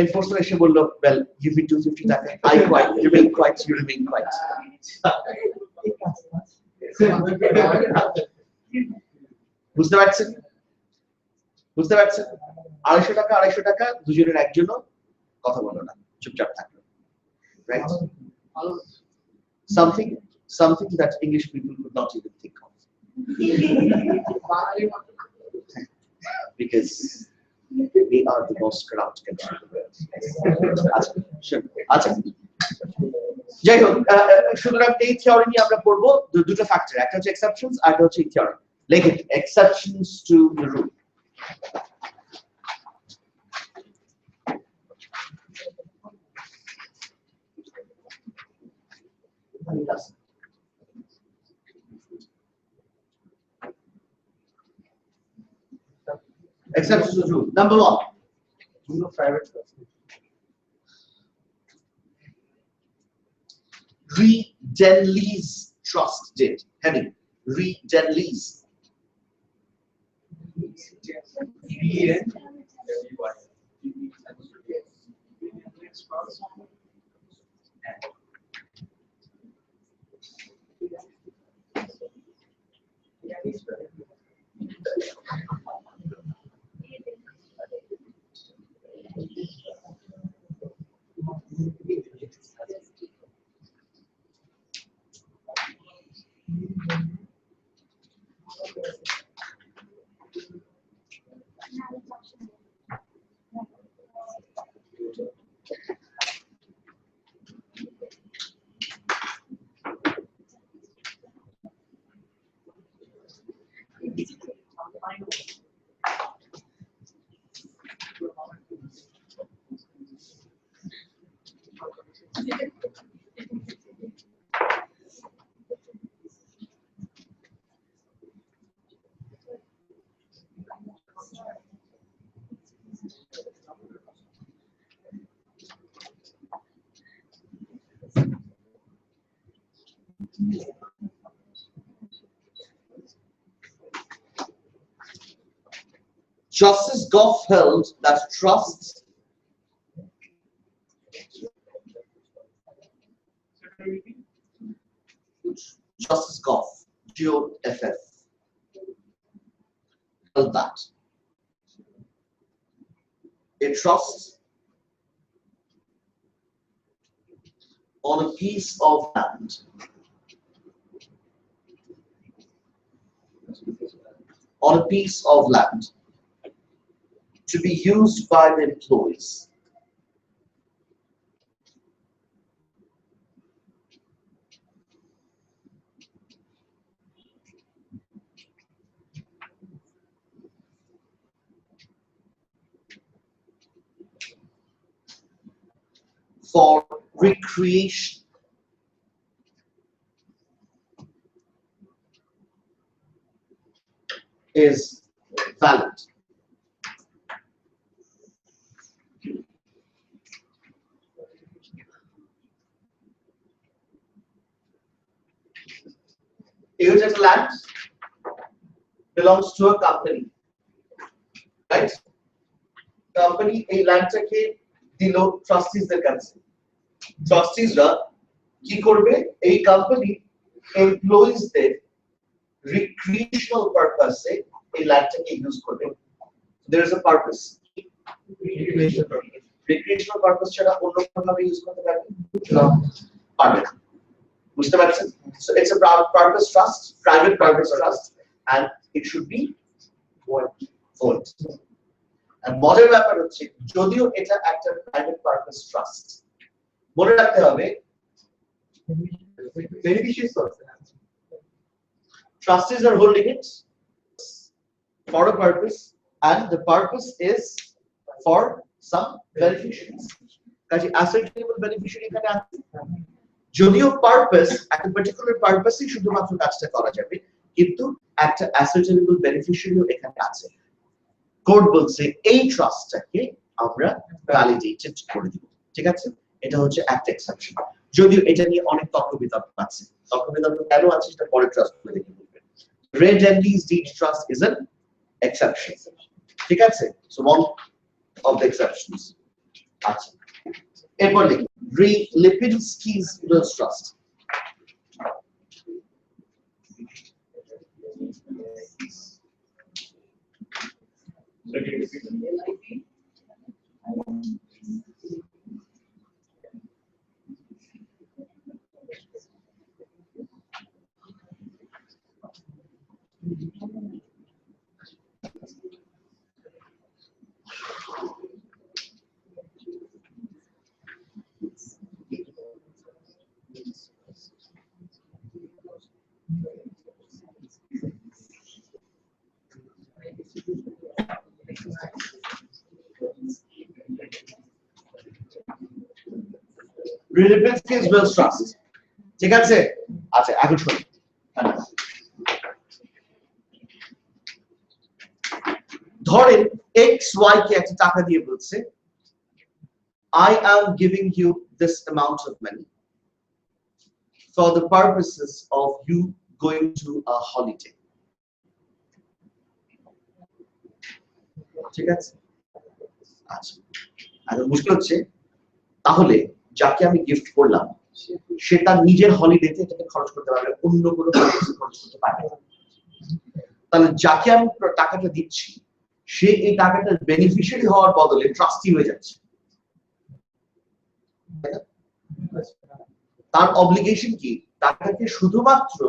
Enforcer এসে বললো, well, give me 250 টাকা, I quite, remain quiet, you remain quiet. বুঝতে পারছেন? 250 টাকা দুজনের একজনও কথা বললো না, চুপচাপ থাকলো, right? Something that English people could not even think of. Because we are the most corrupt country in the world. আচ্ছা, যাই হোক, সুতরাং এই থিওরি নিয়ে আমরা পড়বো দুটো ফ্যাক্টর, একটা হচ্ছে এক্সেপশনস আর একটা হচ্ছে থিওরি। লেখেন exceptions to the rule. Exceptions to the rule. Number one. Rule of private trust. Re Denley's trust did. Heading. Re Denley's. Justice Goff held that trusts Justice Goff, G-O-F-F, held that a trust on a piece of land to be used by the employees for recreation is valid. Huge land belongs to a company, right? Company এই ল্যান্ডটাকে দিল ট্রাস্টিজদের কাছে। ট্রাস্টিজরা কি করবে? এই company এমপ্লয়িজদের recreational purpose এই ল্যান্ডটাকে use করবে। There is a purpose. Recreational purpose ছাড়া অন্য কোনোভাবে ইউজ করতে পারবে না, পারবে না। বুঝতে পারছেন? So it's a purpose trust, private purpose trust, and it should be void. And মজার ব্যাপার হচ্ছে যদিও এটা একটা প্রাইভেট পারপাস ট্রাস্ট, মনে রাখতে হবে trustees are holding it for a purpose and the purpose is for some beneficiaries. কাজে ascertainable beneficiary এখানে আছে। যদিও পারপাস একটা পার্টিকুলার পারপাসই শুধুমাত্র কাজটা করা যাবে, কিন্তু একটা ascertainable beneficiary এখানে আছে। কোর্ট বলছে এই ট্রাস্টটাকে আমরা ভ্যালিডেটেড করে দিব, ঠিক আছে? এটা হচ্ছে একটা এক্সেপশন। যদিও এটা নিয়ে অনেক তর্ক বিতর্ক আছে, তর্ক বিতর্ক কেন আছে সেটা পরে ট্রাস্ট করে দেখে বলবেন। Re Denley's deed trust is an exception, ঠিক আছে? So one of the exceptions. আচ্ছা, এরপর লিখি re Lipinski's wills trust. Lipinsky's Wills Trust, ঠিক আছে? আচ্ছা, এখন শুনুন। ধরেন এক্স ওয়াই কে একটা টাকা দিয়ে বলছে I am giving you this amount of money for the purposes of you going to a holiday. ঠিক আছে? আচ্ছা, এখন মুশকিল হচ্ছে তাহলে যাকে আমি গিফট করলাম সে তার নিজের হলিডেতে এটাকে খরচ করতে পারবে, অন্য কোনো পারপাসে খরচ করতে পারবে না। তাহলে যাকে আমি টাকাটা দিচ্ছি সে এই টাকাটার বেনিফিশিয়ারি হওয়ার বদলে ট্রাস্টি হয়ে যাচ্ছে। তার অব্লিগেশন কি টাকাকে শুধুমাত্র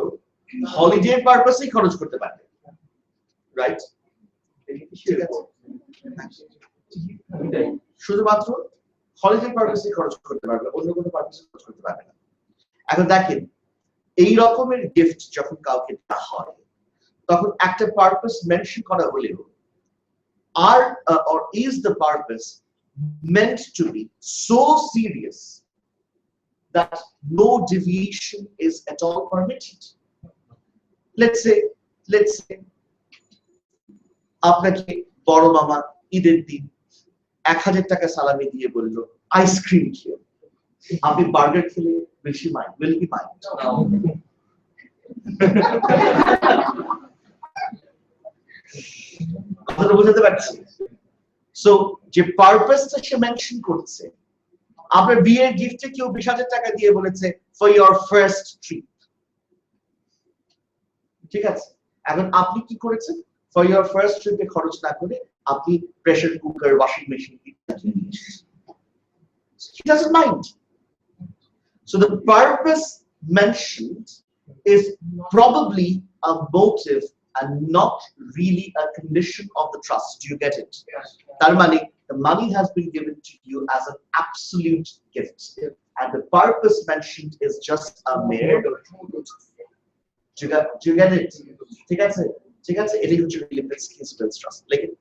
হলিডে পারপাসেই খরচ করতে পারবে, রাইট? শুধুমাত্র হলিডে পারপাসে খরচ করতে পারবে, অন্য কোনো পারপাসে খরচ করতে পারবে না। এখন দেখেন এই রকমের গিফট যখন কাউকে দেওয়া হয় তখন একটা পারপাস মেনশন করা হলেও আর or is the purpose meant to be so serious that no deviation is at all permitted? Let's say আপনাকে বড় মামা ঈদের দিন 1000 টাকা সালামি দিয়ে বলল আইসক্রিম খেয়ে, আপনি বার্গার খেলে বেশি মাইন্ড, will he mind? কথাটা বুঝতে পারছি? সো যে পারপাসটা সে মেনশন করছে, আপনার বিয়ের গিফটে কেউ 20,000 টাকা দিয়ে বলেছে ফর ইওর ফার্স্ট ট্রিপ, ঠিক আছে? এখন আপনি কি করেছেন? ফর ইওর ফার্স্ট ট্রিপে খরচ না করে আপনি প্রেসার কুকার, ওয়াশিং মেশিন ইত্যাদি নিয়েছেন। He doesn't mind. So the purpose mentioned is probably a motive and not really a condition of the trust. Do you get it? Yes. Tar mane, the money has been given to you as an absolute gift, and the purpose mentioned is just a mere. Do you get it? ঠিক আছে? ঠিক আছে? এটাই হচ্ছে really principles trust. Like it.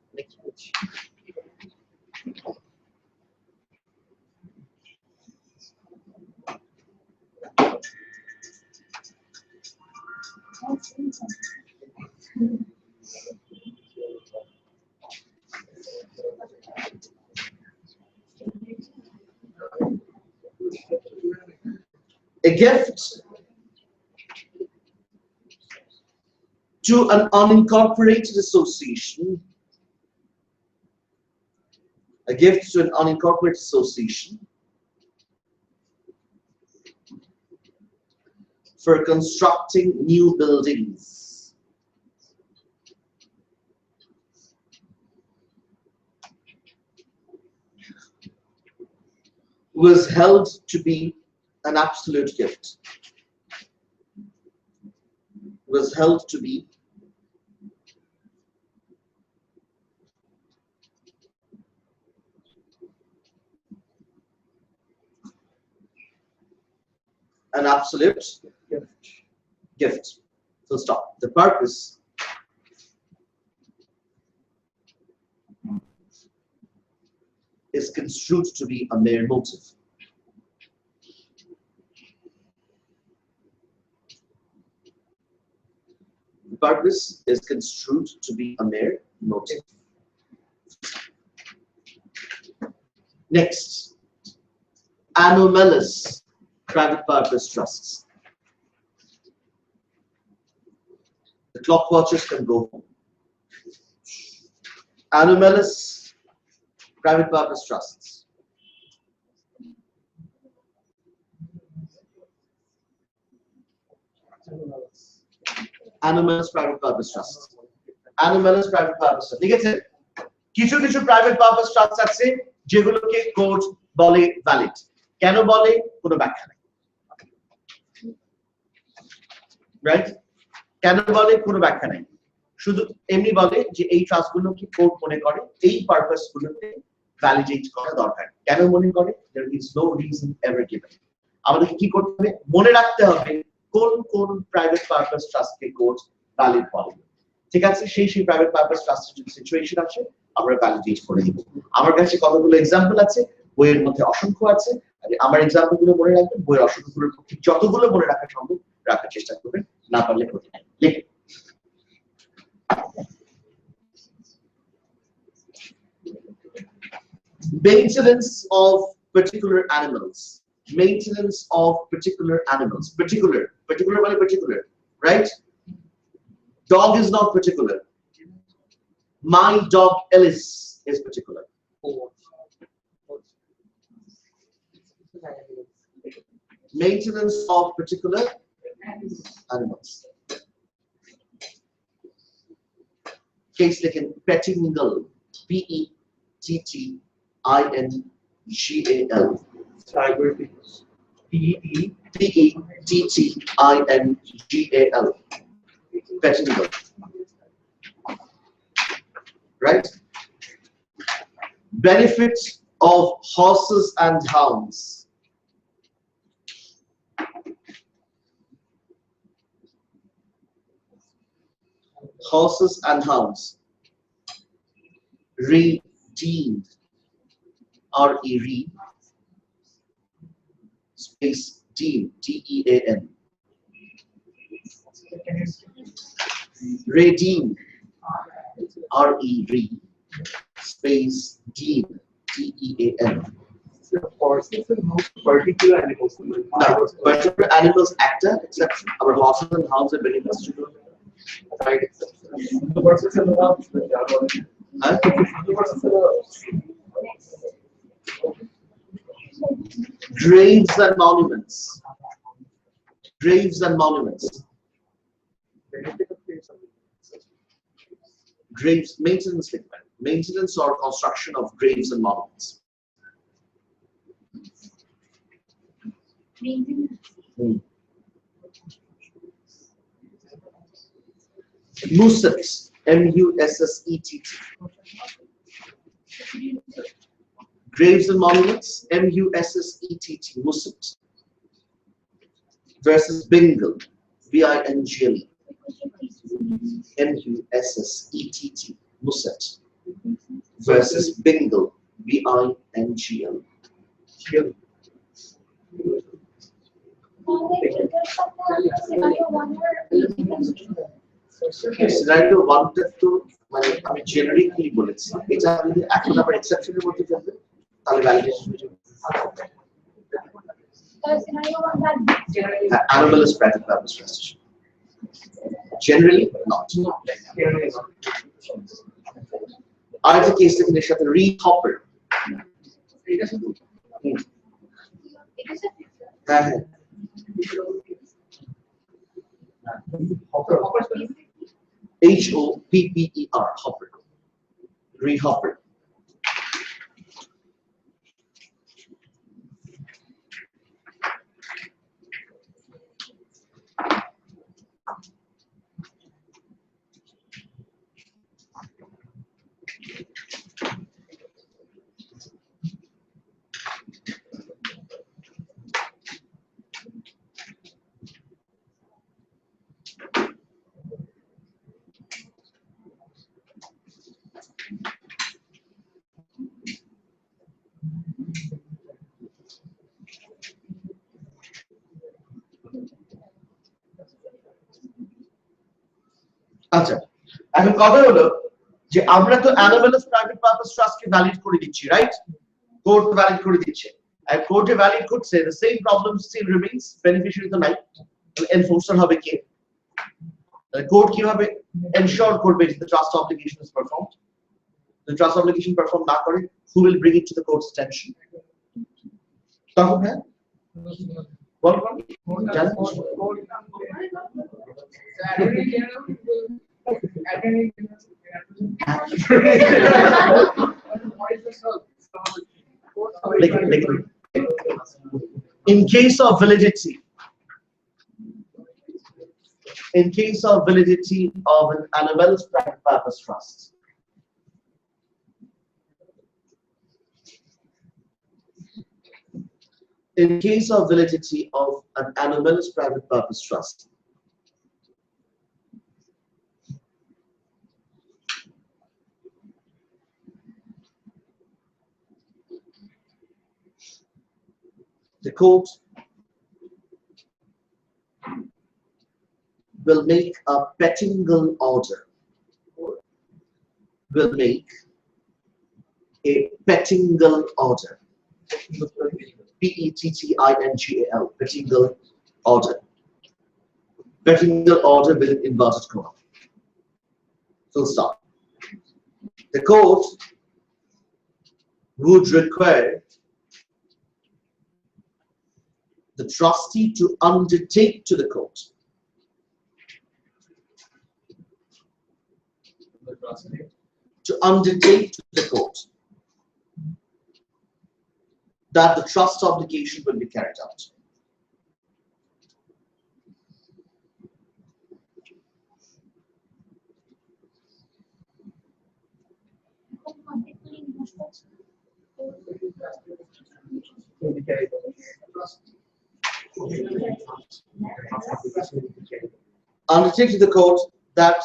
A gift to an unincorporated association, a gift to an unincorporated association for constructing new buildings was held to be an absolute gift, was held to be an absolute gift. Full stop. The purpose is construed to be a mere motive. The purpose is construed to be a mere motive. Next, anomalous private purpose trusts. The clock watchers can go home. Anomalous private purpose trusts. Anomalous private purpose trusts. Anomalous private purpose trusts. ঠিক আছে? কিছু কিছু private purpose trust আছে যেগুলোকে court বলে valid. কেন বলে কোনো ব্যাখ্যা নেই, রাইট? কেন বলে কোনো ব্যাখ্যা নেই, শুধু এমনি বলে যে এই ট্রাস্টগুলোকে কোর্ট মনে করে এই পারপাসগুলোকে ভ্যালিডেট করা দরকার। কেন মনে করে? there is no reason ever given. আমাদেরকে কি করতে হবে? মনে রাখতে হবে কোন কোন প্রাইভেট পারপাস ট্রাস্টকে কোর্ট ভ্যালিড বলে, ঠিক আছে? সেই প্রাইভেট পারপাস ট্রাস্টের যদি সিচুয়েশন আসে আমরা ভ্যালিডেট করে দিব। আমার কাছে কতগুলো এক্সাম্পল আছে, বইয়ের মধ্যে অসংখ্য আছে। আমার এক্সাম্পল গুলো মনে রাখবেন, বইয়ের অসংখ্যগুলো যতগুলো মনে রাখা সম্ভব রাখার চেষ্টা করবেন, না পারলে ক্ষতি নাই। লিখুন Maintenance of particular animals. Maintenance of particular animals. Particular by particular, right? Dog is not particular. My dog Ellis is particular. Maintenance of particular animals. Case like in Pettingal, Pettingal. Diabetes. PE. Pettingal. Pettingal. Right? Benefits of horses and hounds. Horses and hounds. Redeemed. R-E-D. Space deemed. D-E-A-N. Redeemed. R-E-D. Space deemed. D-E-A-N. Horses and most particular animals. Now, particular animals actor exception. Our horses and hounds are very much to do. Right exception. The horses and the hounds. Huh? The horses and the Graves and monuments. Graves and monuments. Graves, maintenance, maintenance or construction of graves and monuments. Musset, M-U-S-S-E-T-T. Graves and monuments, M-U-S-S-E-T-T, Musset. Versus Bingle, B-I-N-G-L-E. M-U-S-S-E-T-T, Musset. Versus Bingle, B-I-N-G-L. Scenario 1 to মানে আমি জেনারিকলি বলেছি এটা যদি এখন আবার এক্সেপশনের মধ্যে ফেলবে তাহলে ভ্যালিডেশন হয়ে যাবে anomalous private purpose trust generally not আরেকটা কেস থেকে এর সাথে রিহপার হ্যাঁ হ্যাঁ H-O-P-P-E-R, hopper. Rehopper. আচ্ছা এখন কথা হলো যে আমরা তো anomalous private purpose trust কে ভ্যালিড করে দিচ্ছি রাইট কোর্ট ভ্যালিড করে দিচ্ছে আর কোর্টে ভ্যালিড করছে the same problem still remains beneficiary তো নাই এনফোর্সার হবে কে কোর্ট কিভাবে এনশিওর করবে যে the trust obligation is performed the trust obligation perform না করে who will bring it to the court's attention তখন হ্যাঁ বল জানেন in case of validity of an anomalous private purpose trust in case of validity of an anomalous private purpose trust the court will make a Pettingal order. Will make a Pettingal order. Pettingal, Pettingal order. Pettingal order with an inverted comma. Full stop. The court would require the trustee to undertake to the court that the trust obligation will be carried out. Undertake to the court that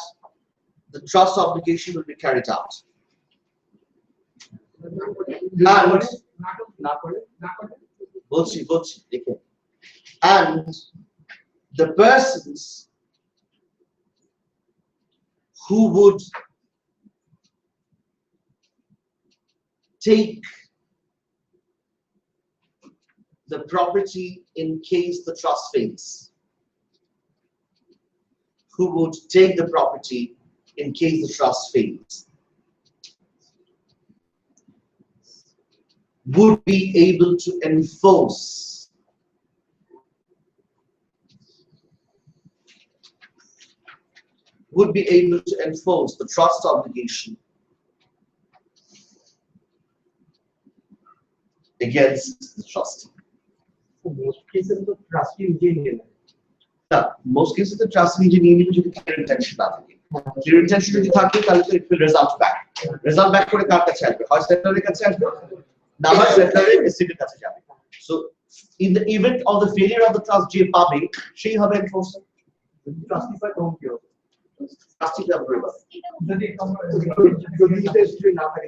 the trust obligation will be carried out. And the persons who would take the property in case the trust fails. Who would take the property in case the trust fails? Would be able to enforce the trust obligation against the trustee. Most cases the trustee engineer. Most cases the trustee engineer যদি clear intention না থাকে, clear intention যদি থাকে তাহলে তো it will result back করে কার কাছে আসবে? হয় সেটলারের কাছে আসবে, না হয় সেটলারের এসিডের কাছে যাবে। So in the event of the failure of the trust যে পাবে সেই হবে enforcer. Trustee by কম কি হবে? Trustee কে আমরা বলবো যদি না থাকে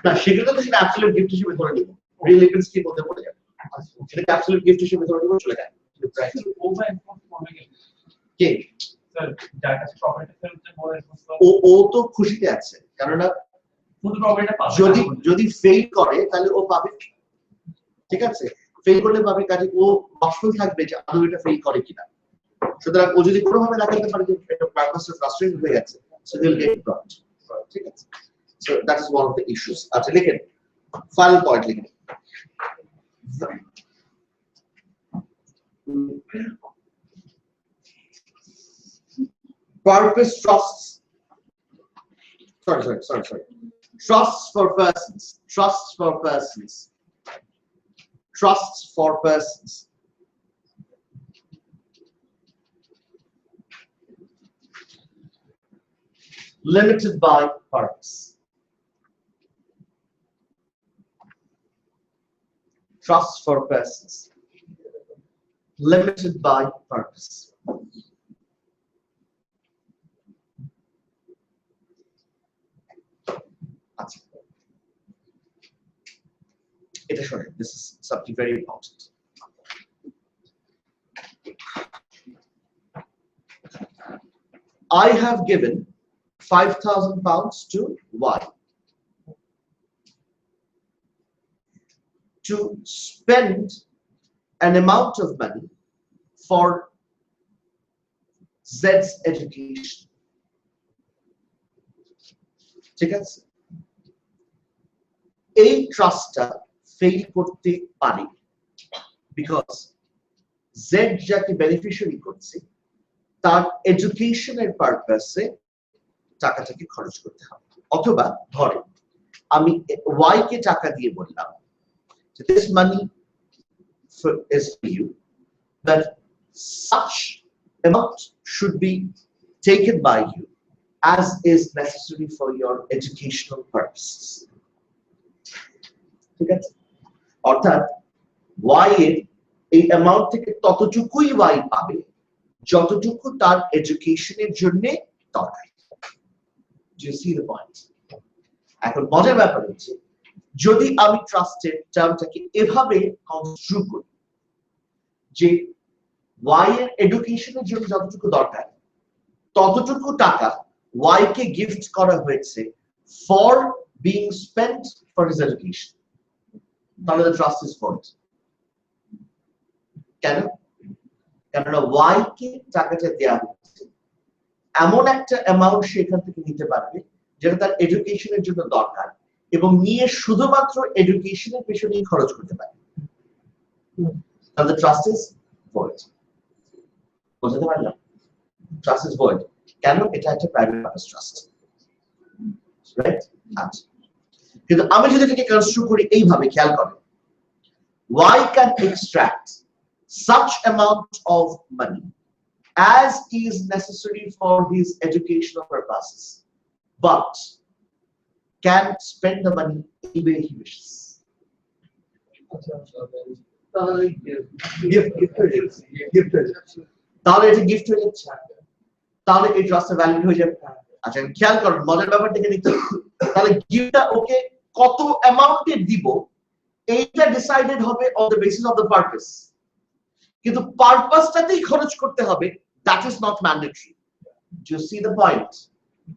না, সেগুলো তো সেটা অ্যাবসলিউট গিফট হিসেবে ধরে নিব, রিয়েল ইভেন্টস কি মধ্যে পড়ে যাবে, সেটাকে অ্যাবসলিউট গিফট হিসেবে ধরে নিব, চলে যায়। কে ও তো খুশিতে আছে, কেননা যদি ফেল করে তাহলে ও পাবে, ঠিক আছে, ফেল করলে পাবে, কাজে ও অসফল থাকবে যে আদৌ এটা ফেল করে কিনা। সুতরাং ও যদি কোনোভাবে দেখাতে পারে যে এটা পারপাসটা ফ্রাস্ট্রেটেড হয়ে গেছে, so they will get profit, ঠিক আছে। So that is one of the issues. আচ্ছা লিখেন, ফাইনাল পয়েন্ট লিখেন। Purpose trusts. Sorry. Trusts for persons. Limited by purpose. Trusts for persons. Limited by purpose. This is something very important. I have given £5,000 to Y to spend an amount of money for Z's education. ঠিক আছে, এই ট্রাস্টটা fail করতে পারে because Z যাকে beneficiary করছে তার এডুকেশনের পারপাসে টাকাটাকে খরচ করতে হবে, অথবা ধরে আমি ওয়াই কে টাকা দিয়ে বললাম this money is for you, that such amount should be taken by you as is necessary for your educational purposes. ঠিক আছে, অর্থাৎ ওয়াই এর এই অ্যামাউন্ট থেকে ততটুকুই ওয়াই পাবে যতটুকু তার এডুকেশনের জন্য দরকার। Do you see the point? এখন মজার ব্যাপার হচ্ছে যদি আমি ট্রাস্টের টার্মটাকে এভাবে কনস্ট্রু করি যে ওয়াই এর এডুকেশনের জন্য যতটুকু দরকার ততটুকু টাকা ওয়াই কে গিফট করা হয়েছে for being spent for his education, তাহলে the trust is void. কেননা ওয়াই কে টাকাটা দেওয়া হচ্ছে, এমন একটা অ্যামাউন্ট সে এখান থেকে নিতে পারবে যেটা তার এডুকেশনের জন্য দরকার এবং নিয়ে শুধুমাত্র এডুকেশনের পেছনেই খরচ করতে পারে। তাহলে ট্রাস্ট ইজ ভয়েড। বুঝতে পারলাম? Trust is void. কেন? এটা একটা প্রাইভেট পারপাস ট্রাস্ট, রাইট? আচ্ছা, কিন্তু আমি যদি এটাকে কনস্ট্রাক্ট করি এইভাবে, খেয়াল করেন, why can extract such amount of money as is necessary for his educational purposes, but can spend the money any way he wishes. তাহলে gift তাহলে এটা গিফট হয়ে যাচ্ছে, তাহলে এই ট্রাস্টের ভ্যালিড হয়ে যাবে। আচ্ছা, খেয়াল করুন মজার ব্যাপারটা এখানে কি, তাহলে গিফটটা ওকে কত অ্যামাউন্টে দিব এইটা ডিসাইডেড হবে on the basis of the purpose, কিন্তু পারপাসটাতেই খরচ করতে হবে, that is not mandatory. You see the point?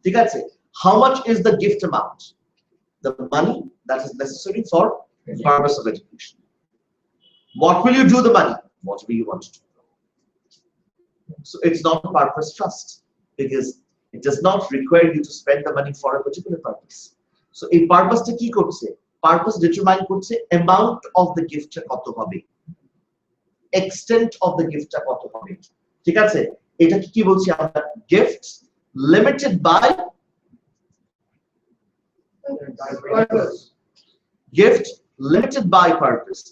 ঠিক আছে? How much is the gift amount? The money that is necessary for the purpose of education. What will you do the money? Whatever you want to do. So it's not a purpose trust because it does not require you to spend the money for a particular purpose. So a purpose টা কি করছে? Purpose determine করছে amount of the gift টা কত হবে, extent of the gift টা কত হবে। ঠিক আছে? এটা কি বলছি আমরা? Gift limited by Purpose. gift limited by purpose.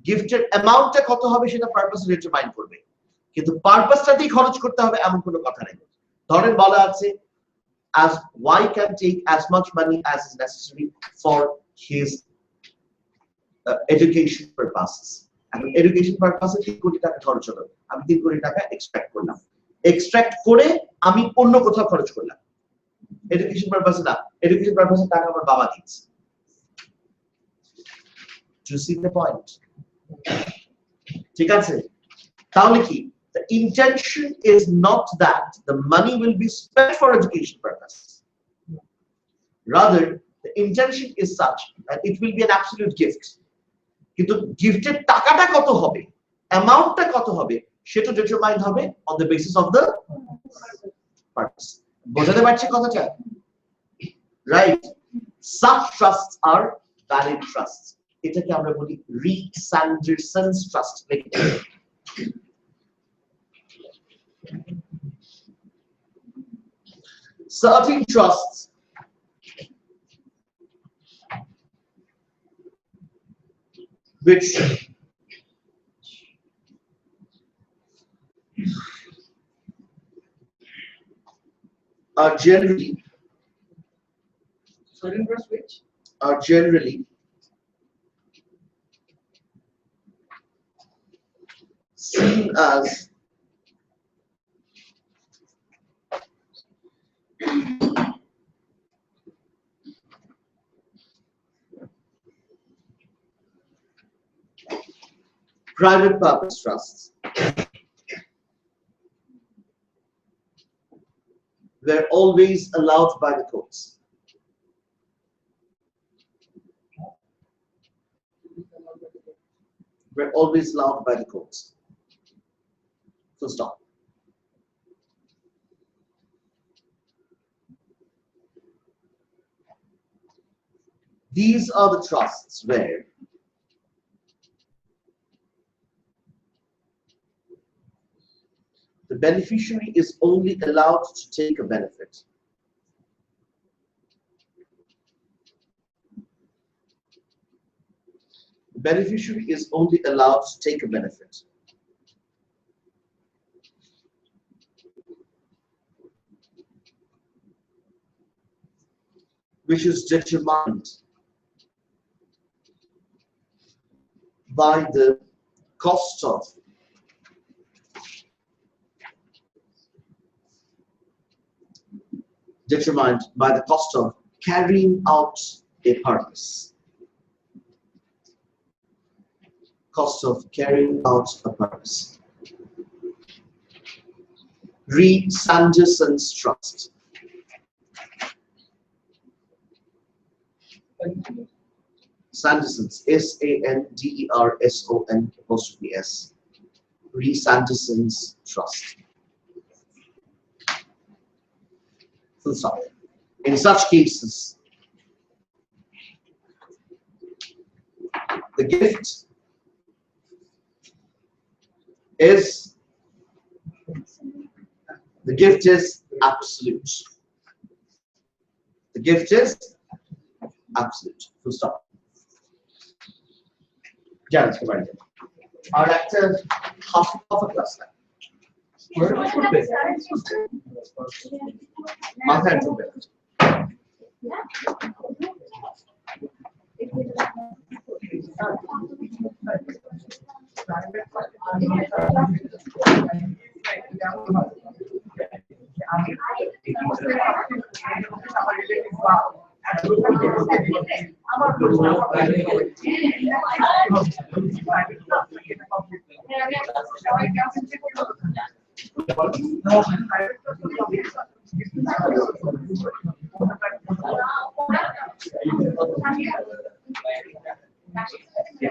গিফটের অ্যামাউন্টটা কত হবে সেটা পারপাস ডিটারমাইন করবে, কিন্তু পারপাসটাতেই খরচ করতে হবে এমন কোনো কথা নেই। ধরেন বলা আছে as Y can take as much money as is necessary for his education purposes. এখন এডুকেশন পারপাসে 3 কোটি টাকা খরচ হলো, আমি 3 কোটি টাকা এক্সট্রাক্ট করলাম, এক্সট্রাক্ট করে আমি অন্য কোথাও খরচ করলাম, এডুকেশন পারপাসে না, এডুকেশন পারপাসে টাকা আমার বাবা দিচ্ছে। Do you see the point? ঠিক আছে? তাহলে কি, the intention is not that the money will be spent for education purpose, rather the intention is such that it will be an absolute gift, কিন্তু গিফটের টাকাটা কত হবে, অ্যামাউন্টটা কত হবে সেটা ডিটারমাইন হবে on the basis of the purpose. বোঝাতে পারছি কথাটা? Right? Such trusts are valid trusts. এটাকে আমরা বলি রিক স্যান্ডারসনস trust. Certain trusts which are generally seen as private purpose trusts were always allowed by the courts. Were always allowed by the courts. Full stop. These are the trusts where the beneficiary is only allowed to take a benefit. The beneficiary is only allowed to take a benefit. Which is determined by the cost of carrying out a purpose. Cost of carrying out a purpose. Reed Sanderson's Trust. Sandersons, Sandersons, Rees Sandersons Trust. Full stop. In such cases, the gift is absolute. The gift is absolute. Full stop. Janet, come on. Our actor half of a class. Where do we put it? Mathai to bed.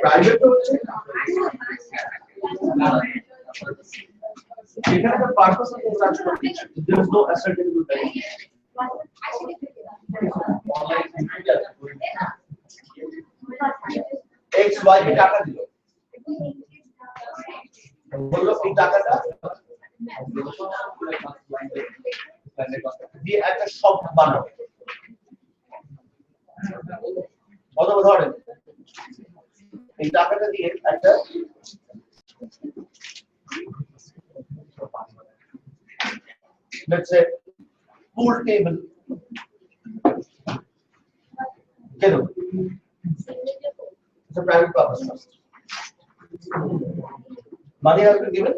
Private the purpose of the transportation. There is no ascertainable benefit. X Y के टाका दिलो बोलो कि टाका टा দিয়ে একটা শব্দ বানাও অথবা ধরেন এই টাকাটা দিয়ে একটা let's say pool table get it it's a private purpose trust money has been given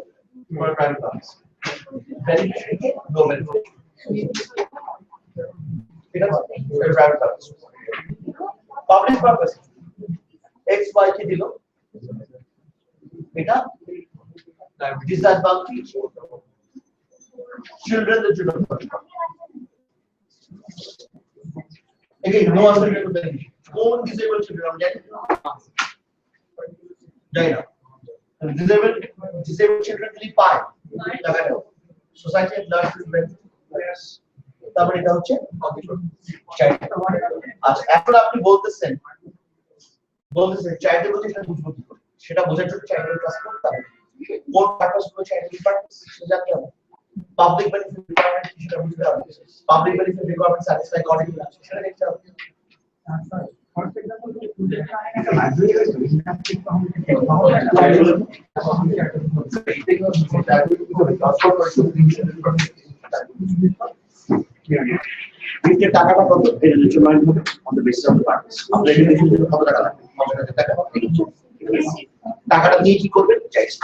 for a private purpose beneficiary no benefit it is a private purpose public purpose XY ke dilo এটা disadvantage children the children again no answer to benefit own disabled children I'm getting Jaina disabled children really pie society at large is benefit তারপর এটা হচ্ছে আচ্ছা এখন আপনি বলতেছেন child বলতে সেটা বুঝবো কি করে সেটা বোঝার জন্য চাইল্ড ক্লাস করতে হবে কোন পারপাস গুলো চাইল্ড পারপাস সেটা জানতে হবে পাবলিক বেনিফিট রিকোয়ারমেন্ট সেটা বুঝতে হবে পাবলিক বেনিফিট রিকোয়ারমেন্ট স্যাটিসফাই করে কিনা সেটা দেখতে হবে ফর এক্সাম্পল একটা লাইব্রেরি If the টাকাটা কত এটা ডিটারমাইন হবে on the basis of the purpose আমরা এডুকেশন জন্য কত টাকা লাগবে 50,000 টাকা টাকাটা নিয়ে কি করবেন চাইছি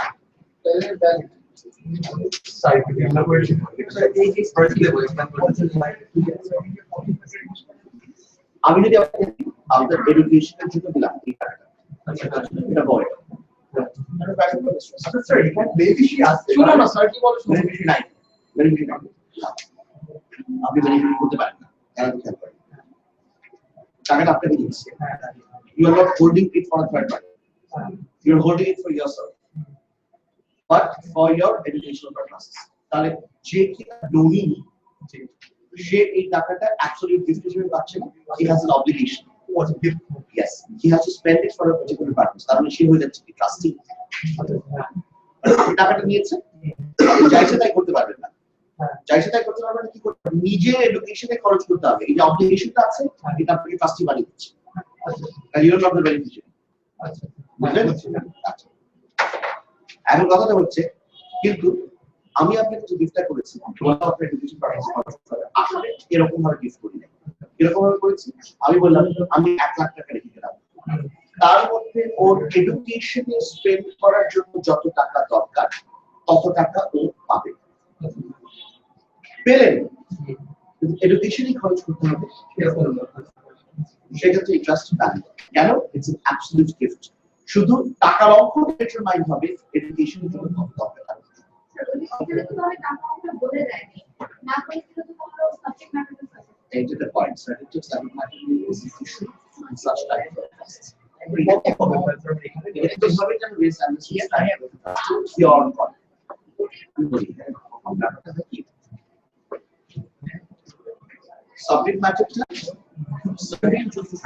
আমি যদি আপনার এডুকেশনের জন্য দিলাম এই টাকাটা এটা বয় স্যার মেবি শি আসছে শুনো না স্যার কি বলে বেনিফিট নাই বেনিফিট নাই আপনি বেনিফিট করতে পারেন না টাকাটা আপনাকে দিচ্ছে you are not holding it for a third party you are holding it for yourself but for your educational purposes তাহলে যে কি ডোনি সে এই টাকাটা অ্যাকচুয়ালি গিফট হিসেবে পাচ্ছে না he has an obligation what a gift yes he has to spend it for a particular purpose কারণ সে হয়ে যাচ্ছে কি ট্রাস্টি টাকাটা নিয়েছে চাইছে তাই করতে পারবেন না চাইছে তাই করতে পারবেন কি করতে হবে নিজে এডুকেশনে খরচ করতে হবে এই যে অবলিগেশনটা আছে এটা আপনাকে ট্রাস্টি বানিয়ে দিচ্ছে আর you are not the beneficiary আচ্ছা বুঝলেন আচ্ছা এখন কথাটা হচ্ছে কিন্তু আমি আপনাকে যে গিফটটা করেছি বললাম আপনার এডুকেশন পারপাস খরচ করে আসলে এরকম ভাবে গিফট করি না এরকম ভাবে করেছি আমি বললাম আমি 1 লাখ টাকা রেখে দিলাম তার মধ্যে ওর এডুকেশনে স্পেন্ড করার জন্য যত টাকা দরকার তত টাকা ও পাবে পেলেন এডুকেশনই খরচ করতে হবে সেটা তো ট্রাস্ট ব্যাংক কেন ইটস অ্যান অ্যাবসলিউট গিফট শুধু টাকার অঙ্ক ডিটারমাইন হবে এডুকেশনের জন্য কত দরকার এইটা the point sir it is subject matter is issue such type of trusts. It is very risk and pure subject matter certain truths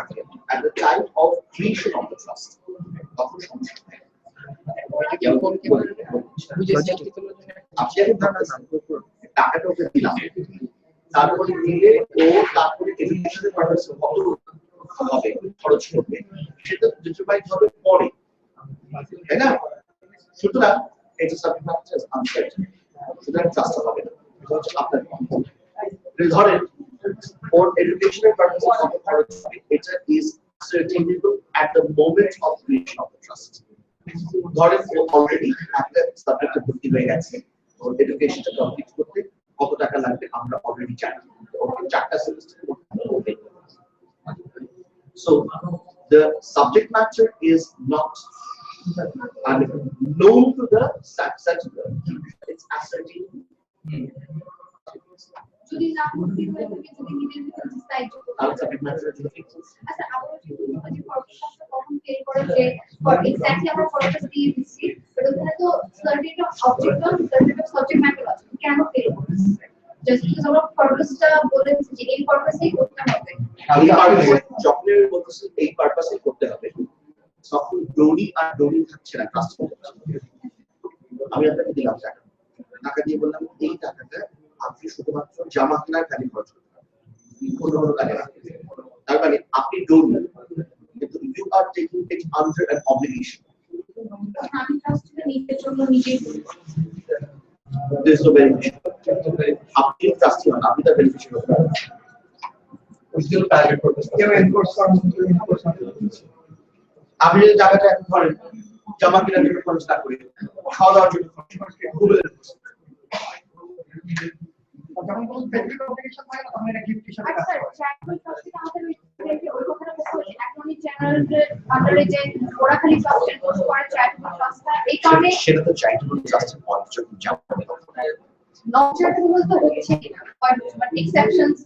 at the time of creation of the trust. টাকাটা ওকে দিলাম, তারপরে দিলে ও তারপরে এডুকেশনের পারপাসে কত হবে খরচ করবে সেটা ডিটারমাইন হবে পরে, তাই না? সুতরাং এটা সাবজেক্ট ম্যাটার আনসার্টেন, সুতরাং ট্রাস্ট হবে না। আপনার ধরেন ওর এডুকেশনের পারপাসে কত খরচ হবে এটা is ascertainable at the moment of creation of the trust. ধরেন ও অলরেডি একটা সাবজেক্টে ভর্তি হয়ে গেছে, ওর এডুকেশনটা কমপ্লিট করতে কত টাকা লাগবে আমরা অলরেডি জানি, ওকে 4টা সেমিস্টার করতে হবে। So the subject matter is not known to the successor, it's ascertainable. যদি না ভর্তি হয়ে থাকে, যদি নিজের ভিতর ডিসাইড করতে তাহলে সাবজেক্ট ম্যাটার যদি আচ্ছা আবার যদি যে ফরকাস্টটা কখন বের করে যে ফর এক্স্যাক্টলি আমরা ফরকাস্ট দিয়ে দিচ্ছি, বাট ওখানে তো certain object on certain subject matter আছে, কেন বের করছি? জাস্ট বিকজ আমরা ফরকাস্টটা বলেছি যে এই পারপাসেই করতে হবে। আমি চকলেট বলতেছি এই পারপাসেই করতে হবে, তখন ডোরি আর ডোরি থাকছে না কাজ করতে। আমি আপনাকে দিলাম টাকা, টাকা দিয়ে বললাম এই টাকাটা আপনি শুধুমাত্র জামা কেনার কাজে খরচ করতে পারেন, কোনো কোনো কাজে না। তার মানে আপনি ডোরি, কিন্তু you are taking it under an obligation. আমি ট্রাস্টটা নিজের জন্য নিজেই করব। There's no beneficiary. আপনি ট্রাস্টি হন, আপনি তার বেনিফিশিয়ারি হতে পারেন। Still target purpose. আপনি যদি টাকাটা এখন ধরেন জামা কেনার জন্য খরচ না করে খাওয়া দাওয়ার জন্য খরচ করেন, যখন কোনো বেনিফিট অবলিগেশন হয় না তখন এটা গিফট হিসেবে কাজ আচ্ছা করে। চ্যাটবট ট্রাস্টটা আমাদের ওই কথাটা বলছি, এখন এই চ্যানেলের আন্ডারে যে ওরা খালি ট্রাস্টের পোস্ট করে চ্যাটবট ট্রাস্টটা এই কারণে সেটা তো চ্যারিটেবল ট্রাস্টের পয়েন্ট যখন জামা নট চ্যাটবল তো হচ্ছে না, বাট এক্সেপশনস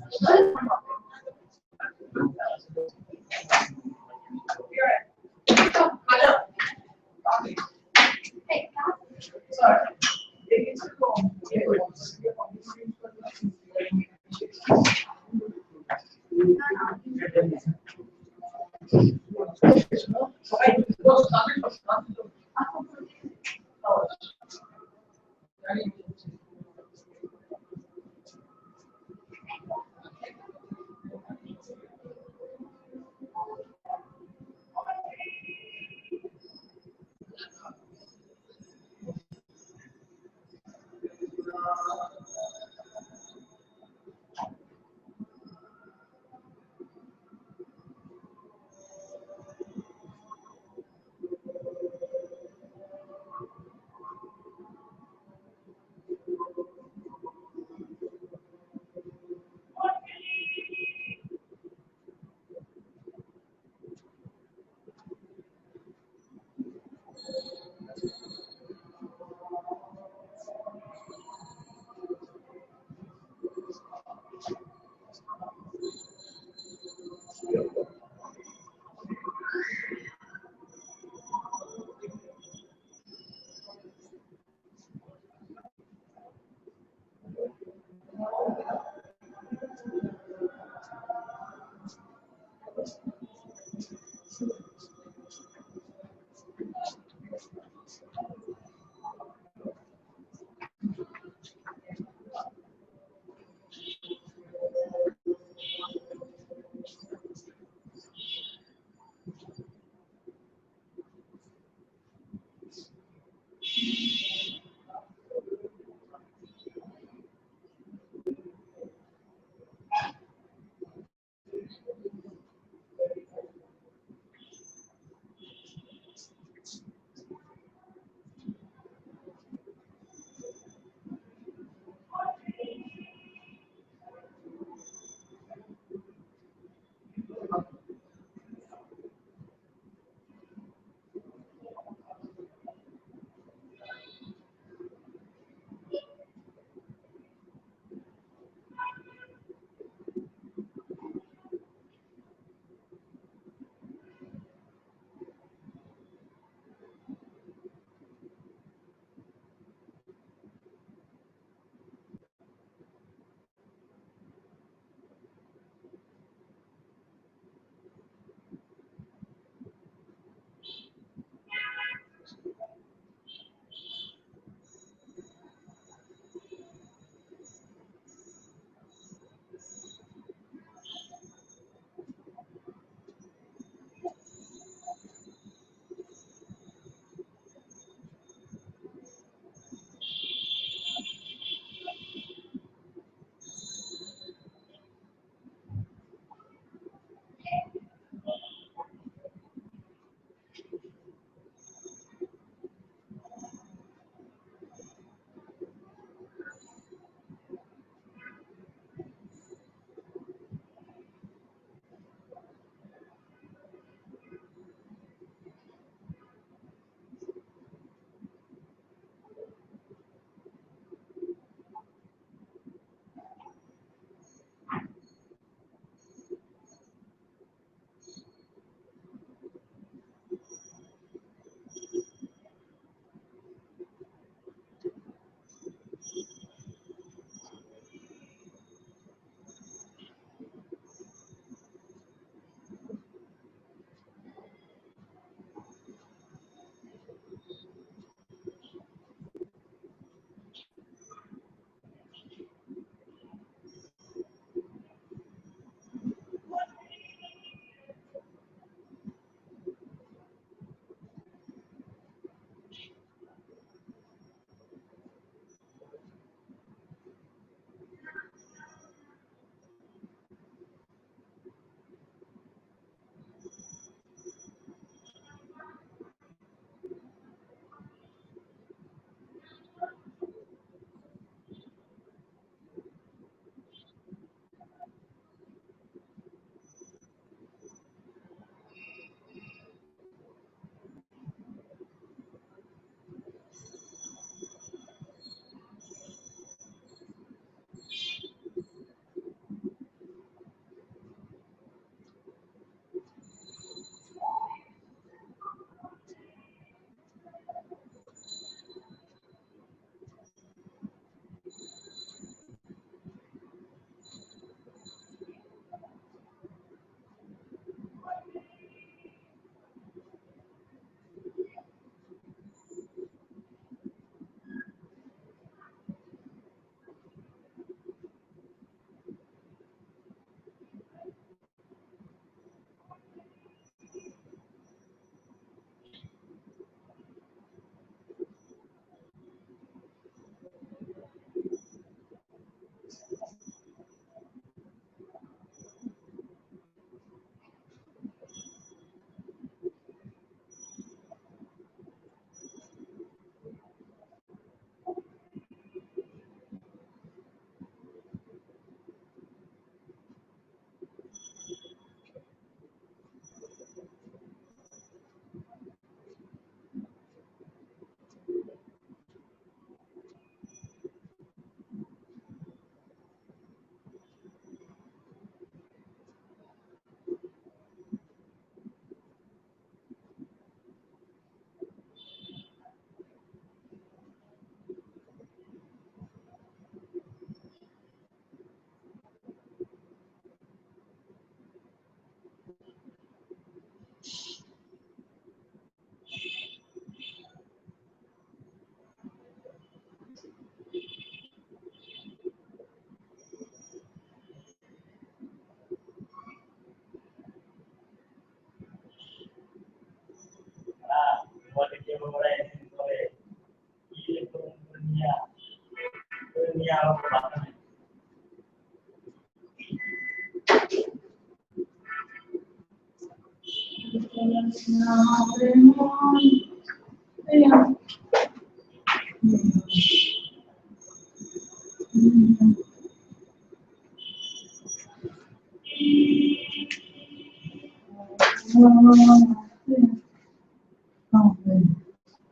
আমার বাধা নেই।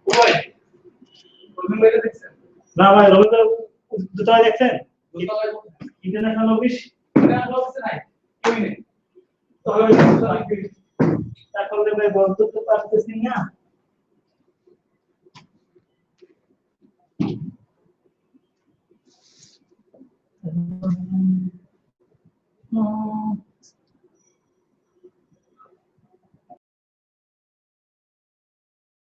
ওই কোন মেরে দেখছেন না ভাই রবীন্দ্র দোতলায় দেখছেন দোতলায় ইন্টারন্যাশনাল অফিস না অফিসে নাই কই নেই তবে তারপরে ভাই বলতে তো পারতেছি না